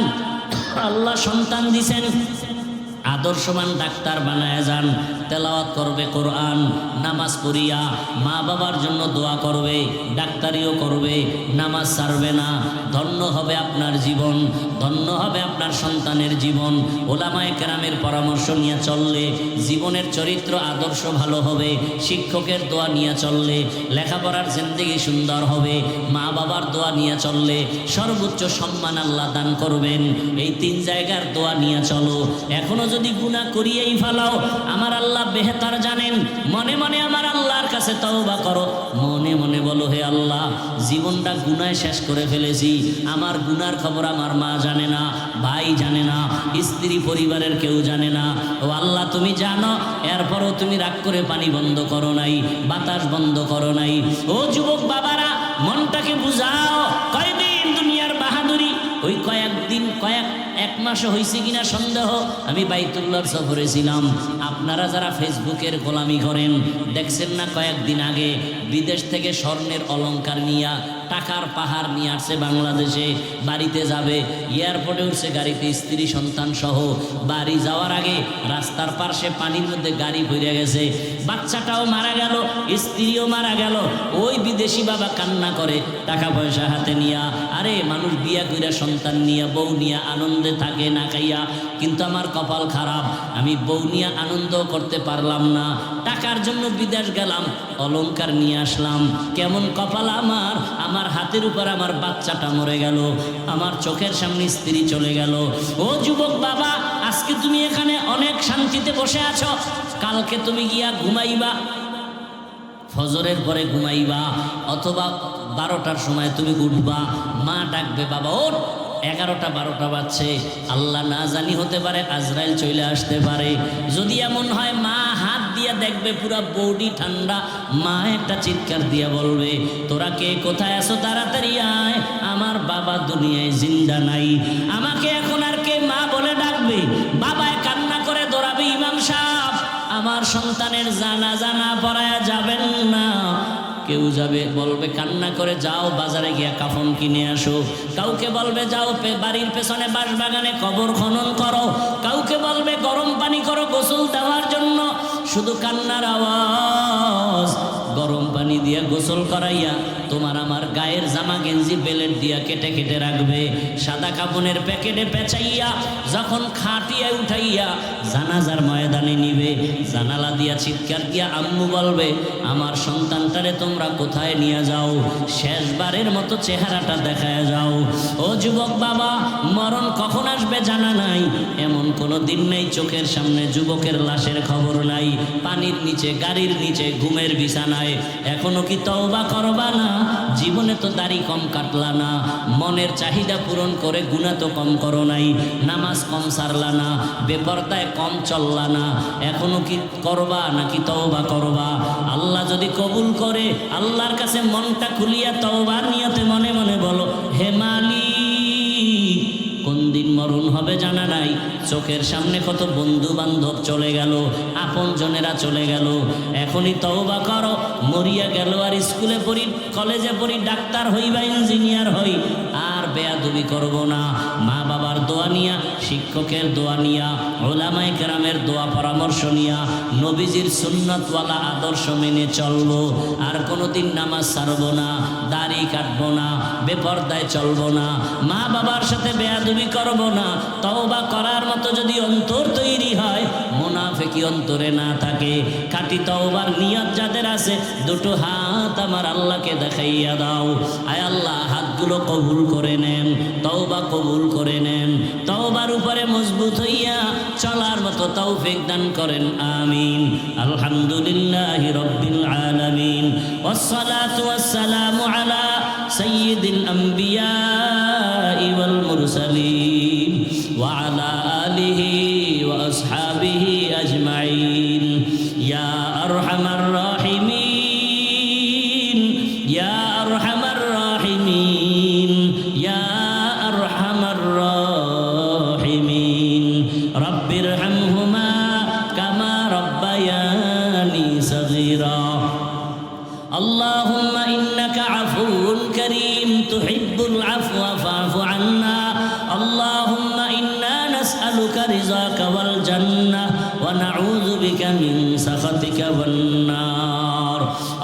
আল্লাহ সন্তান দিছেন, আদর্শবান ডাক্তার বানায় যান, তেলাওয়াত করবে কোরআন, নামাজ পড়িয়া মা বাবার জন্য দোয়া করবে, ডাক্তারিও করবে, নামাজ ছাড়বে না। ধন্য হবে আপনার জীবন, ধন্য হবে আপনার সন্তানের জীবন। ওলামায়ে কেরামের পরামর্শ নিয়ে চললে জীবনের চরিত্র আদর্শ ভালো হবে, শিক্ষকের দোয়া নিয়ে চললে লেখাপড়ার জিন্দেগি সুন্দর হবে, মা বাবার দোয়া নিয়ে চললে সর্বোচ্চ সম্মান আল্লাহ দান করবেন। এই 3 জায়গার দোয়া নিয়ে চলো। এখনো যদি গুনাহ করিয়েই ফেলাও, আমার আল্লাহ বেহতার জানেন। মনে মনে আমার আল্লাহর কাছে তওবা করো, মনে মনে বলো, হে আল্লাহ জীবনটা গুনায় শেষ করে ফেলেছি, আমার গুনার খবর আমার মা জানে না, ভাই জানে না, স্ত্রী পরিবারের কেউ জানে না। ও আল্লাহ তুমি জানো, এরপরও তুমি রাগ করে পানি বন্ধ করো নাই, বাতাস বন্ধ করো নাই। ও যুবক বাবারা, মনটাকে বুঝাও, কয়দিন দুনিয়ার বাহাদুরি, ওই কয়েকদিন, এক মাসও হয়েছে কিনা সন্দেহ। আমি বাইতুল্লাহর সফরে ছিলাম। আপনারা যারা ফেসবুকের গোলামি করেন, দেখছেন না কয়েকদিন আগে বিদেশ থেকে স্বর্ণের অলংকার নিয়ে, টাকার পাহাড় নিয়ে আসছে বাংলাদেশে, বাড়িতে যাবে, এয়ারপোর্টে উঠছে গাড়িতে, স্ত্রী সন্তান সহ। বাড়ি যাওয়ার আগে রাস্তার পাশে পানির মধ্যে গাড়ি ভরে গেছে, বাচ্চাটাও মারা গেল, স্ত্রীও মারা গেল। ওই বিদেশি বাবা কান্না করে, টাকা পয়সা হাতে নিয়া। আরে মানুষ বিয়া কইরা সন্তান নিয়া, বউ নিয়া আনন্দে থাকে না খাইয়া, কিন্তু আমার কপাল খারাপ, আমি বউ নিয়ে আনন্দ করতে পারলাম না, টাকার জন্য বিদেশ গেলাম, অলংকার নিয়ে আসলাম, কেমন কপাল আমার, আমার হাতের উপর আমার বাচ্চাটা মরে গেল, আমার চোখের সামনে স্ত্রী চলে গেল। ও যুবক বাবা, আজকে তুমি এখানে অনেক শান্তিতে বসে আছো, কালকে তুমি গিয়া ঘুমাইবা, ফজরের পরে ঘুমাইবা, অথবা 12টার সময় তুমি উঠবা, মা ডাকবে, বাবা ওঠ, 11টা 12টা বাজছে, আল্লাহ না জানি হতে পারে আজরাইল চলে আসতে পারে। যদি এমন হয়, মা হাত দিয়া দেখবে পুরা বডি ঠান্ডা, মা একটা চিৎকার দিয়া বলবে, তোরা কে কোথায় আছো, তাড়াতাড়ি আয়, আমার বাবা দুনিয়ায় জিন্দা নাই। আমাকে এখন আর কে মা বলে ডাকবে? বাবায় কান্না করে দৌড়াবে ইমাম কেউ যাবে বলবে কান্না করে যাও বাজারে গিয়া কাফন কিনে আসো, কাউকে বলবে যাও বাড়ির পেছনে বাঁশবাগানে কবর খনন করো, কাউকে বলবে গরম পানি করো গোসল দেওয়ার জন্য। শুধু কান্নার আওয়াজ। গরম পানি দিয়ে গোসল করাইয়া তোমার আমার গায়ের জামা গেঞ্জি বেলেট দিয়া কেটে কেটে রাখবে, সাদা কাপনের প্যাকেটে পেঁচাইয়া যখন খাটিয়ে উঠাইয়া জানাজার ময়দানে নিবে, জানালা দিয়া চিৎকার দিয়া আম্মু বলবে আমার সন্তানটারে তোমরা কোথায় নিয়ে যাও, শেষবারের মতো চেহারাটা দেখায় যাও। ও যুবক বাবা, মরণ কখন আসবে জানা নাই, এমন কোনো দিন নেই চোখের সামনে যুবকের লাশের খবর নাই, পানির নিচে গাড়ির নিচে ঘুমের বিছানায়। এখনো কি তওবা করবা না? জীবনে তো দাড়ি কম কাটলা না, মনের চাহিদা পূরণ করে গুনাহ তো কম করো নাই, নামাজ কম সারলা না, বেপরদায় কম চললা না, এখনো কি করবা নাকি তওবা করবা? আল্লাহ যদি কবুল করে আল্লাহর কাছে মনটা খুলিয়া তওবার নিয়তে মনে মনে বলো, হে মালিক, কোন দিন মরণ হবে জানা নাই, চোখের সামনে কত বন্ধু বান্ধব চলে গেল, আপন জনেরা চলে গেল, এখনই তওবা করো। মরিয়া গেল আর স্কুলে পড়ি, কলেজে পড়ি, ডাক্তার হই বা ইঞ্জিনিয়ার হই, আর বেয়াদবি করব না। মা বাবার দোয়া নিয়া, শিক্ষকের দোয়া নিয়া, ওলামায়ে কেরামের দোয়া পরামর্শ নিয়া, নবীজির সুন্নতওয়ালা আদর্শ মেনে চলবো। আর কোনোদিন নামাজ ছাড়বো না, দাড়ি কাটবো না, বেপরদায় চলবো না, মা বাবার সাথে বেয়াদবি করব না। তওবা করার মতো যদি অন্তর তৈরি হয়, মুনাফিকি অন্তরে না থাকে, খাঁটি তওবার নিয়ত যাদের আছে, দুটো হাত আমার আল্লাহকে দেখাইয়া দাও। আয় আল্লাহ, হাতগুলো কবুল করে নেন, তওবা কবুল করে নেন, তওবার উপরে মজবুত হইয়া চলার মতো তৌফিক দান করেন, আমিন। আলহামদুলিল্লাহি রাব্বিল আলামিন, ওয়াসসালাতু ওয়াসসালামু আলা সাইয়্যিদিল আম্বিয়া ওয়াল মুরসালিন ওয়া আলা আলিহি ওয়া আসহাবিহি আজমাইন। ইয়া আরহামার রাহিমিন, ইয়া আরহামার রাহিমিন, ইয়া আরহামার রাহিমিন। রব্বিরহামহুমা কামা রব্বায়ানি সগীরা। اللهم إنك عفو كريم تحب العفو فاعف عنا. اللهم إنا نسألك رضاك والجنة ونعوذ بك من سخطك والنار.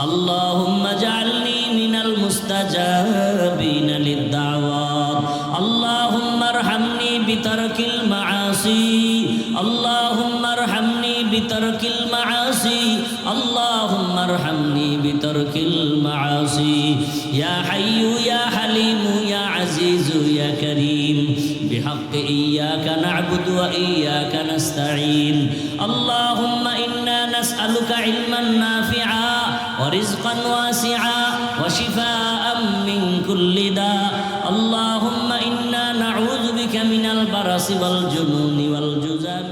اللهم اجعلني من المستجابين للدعوات. اللهم ارحمني بترك المعاصي. اللهم ارحمني بترك المعاصي. اللهم ارحمني بترك المعاصي. يا حي يا حليم يا عزيز يا كريم بحق إياك نعبد وإياك نستعين. اللهم إنا نسألك علما نافعا ورزقا واسعا وشفاء من كل داء. اللهم إنا نعوذ بك من البرص والجنون والجذام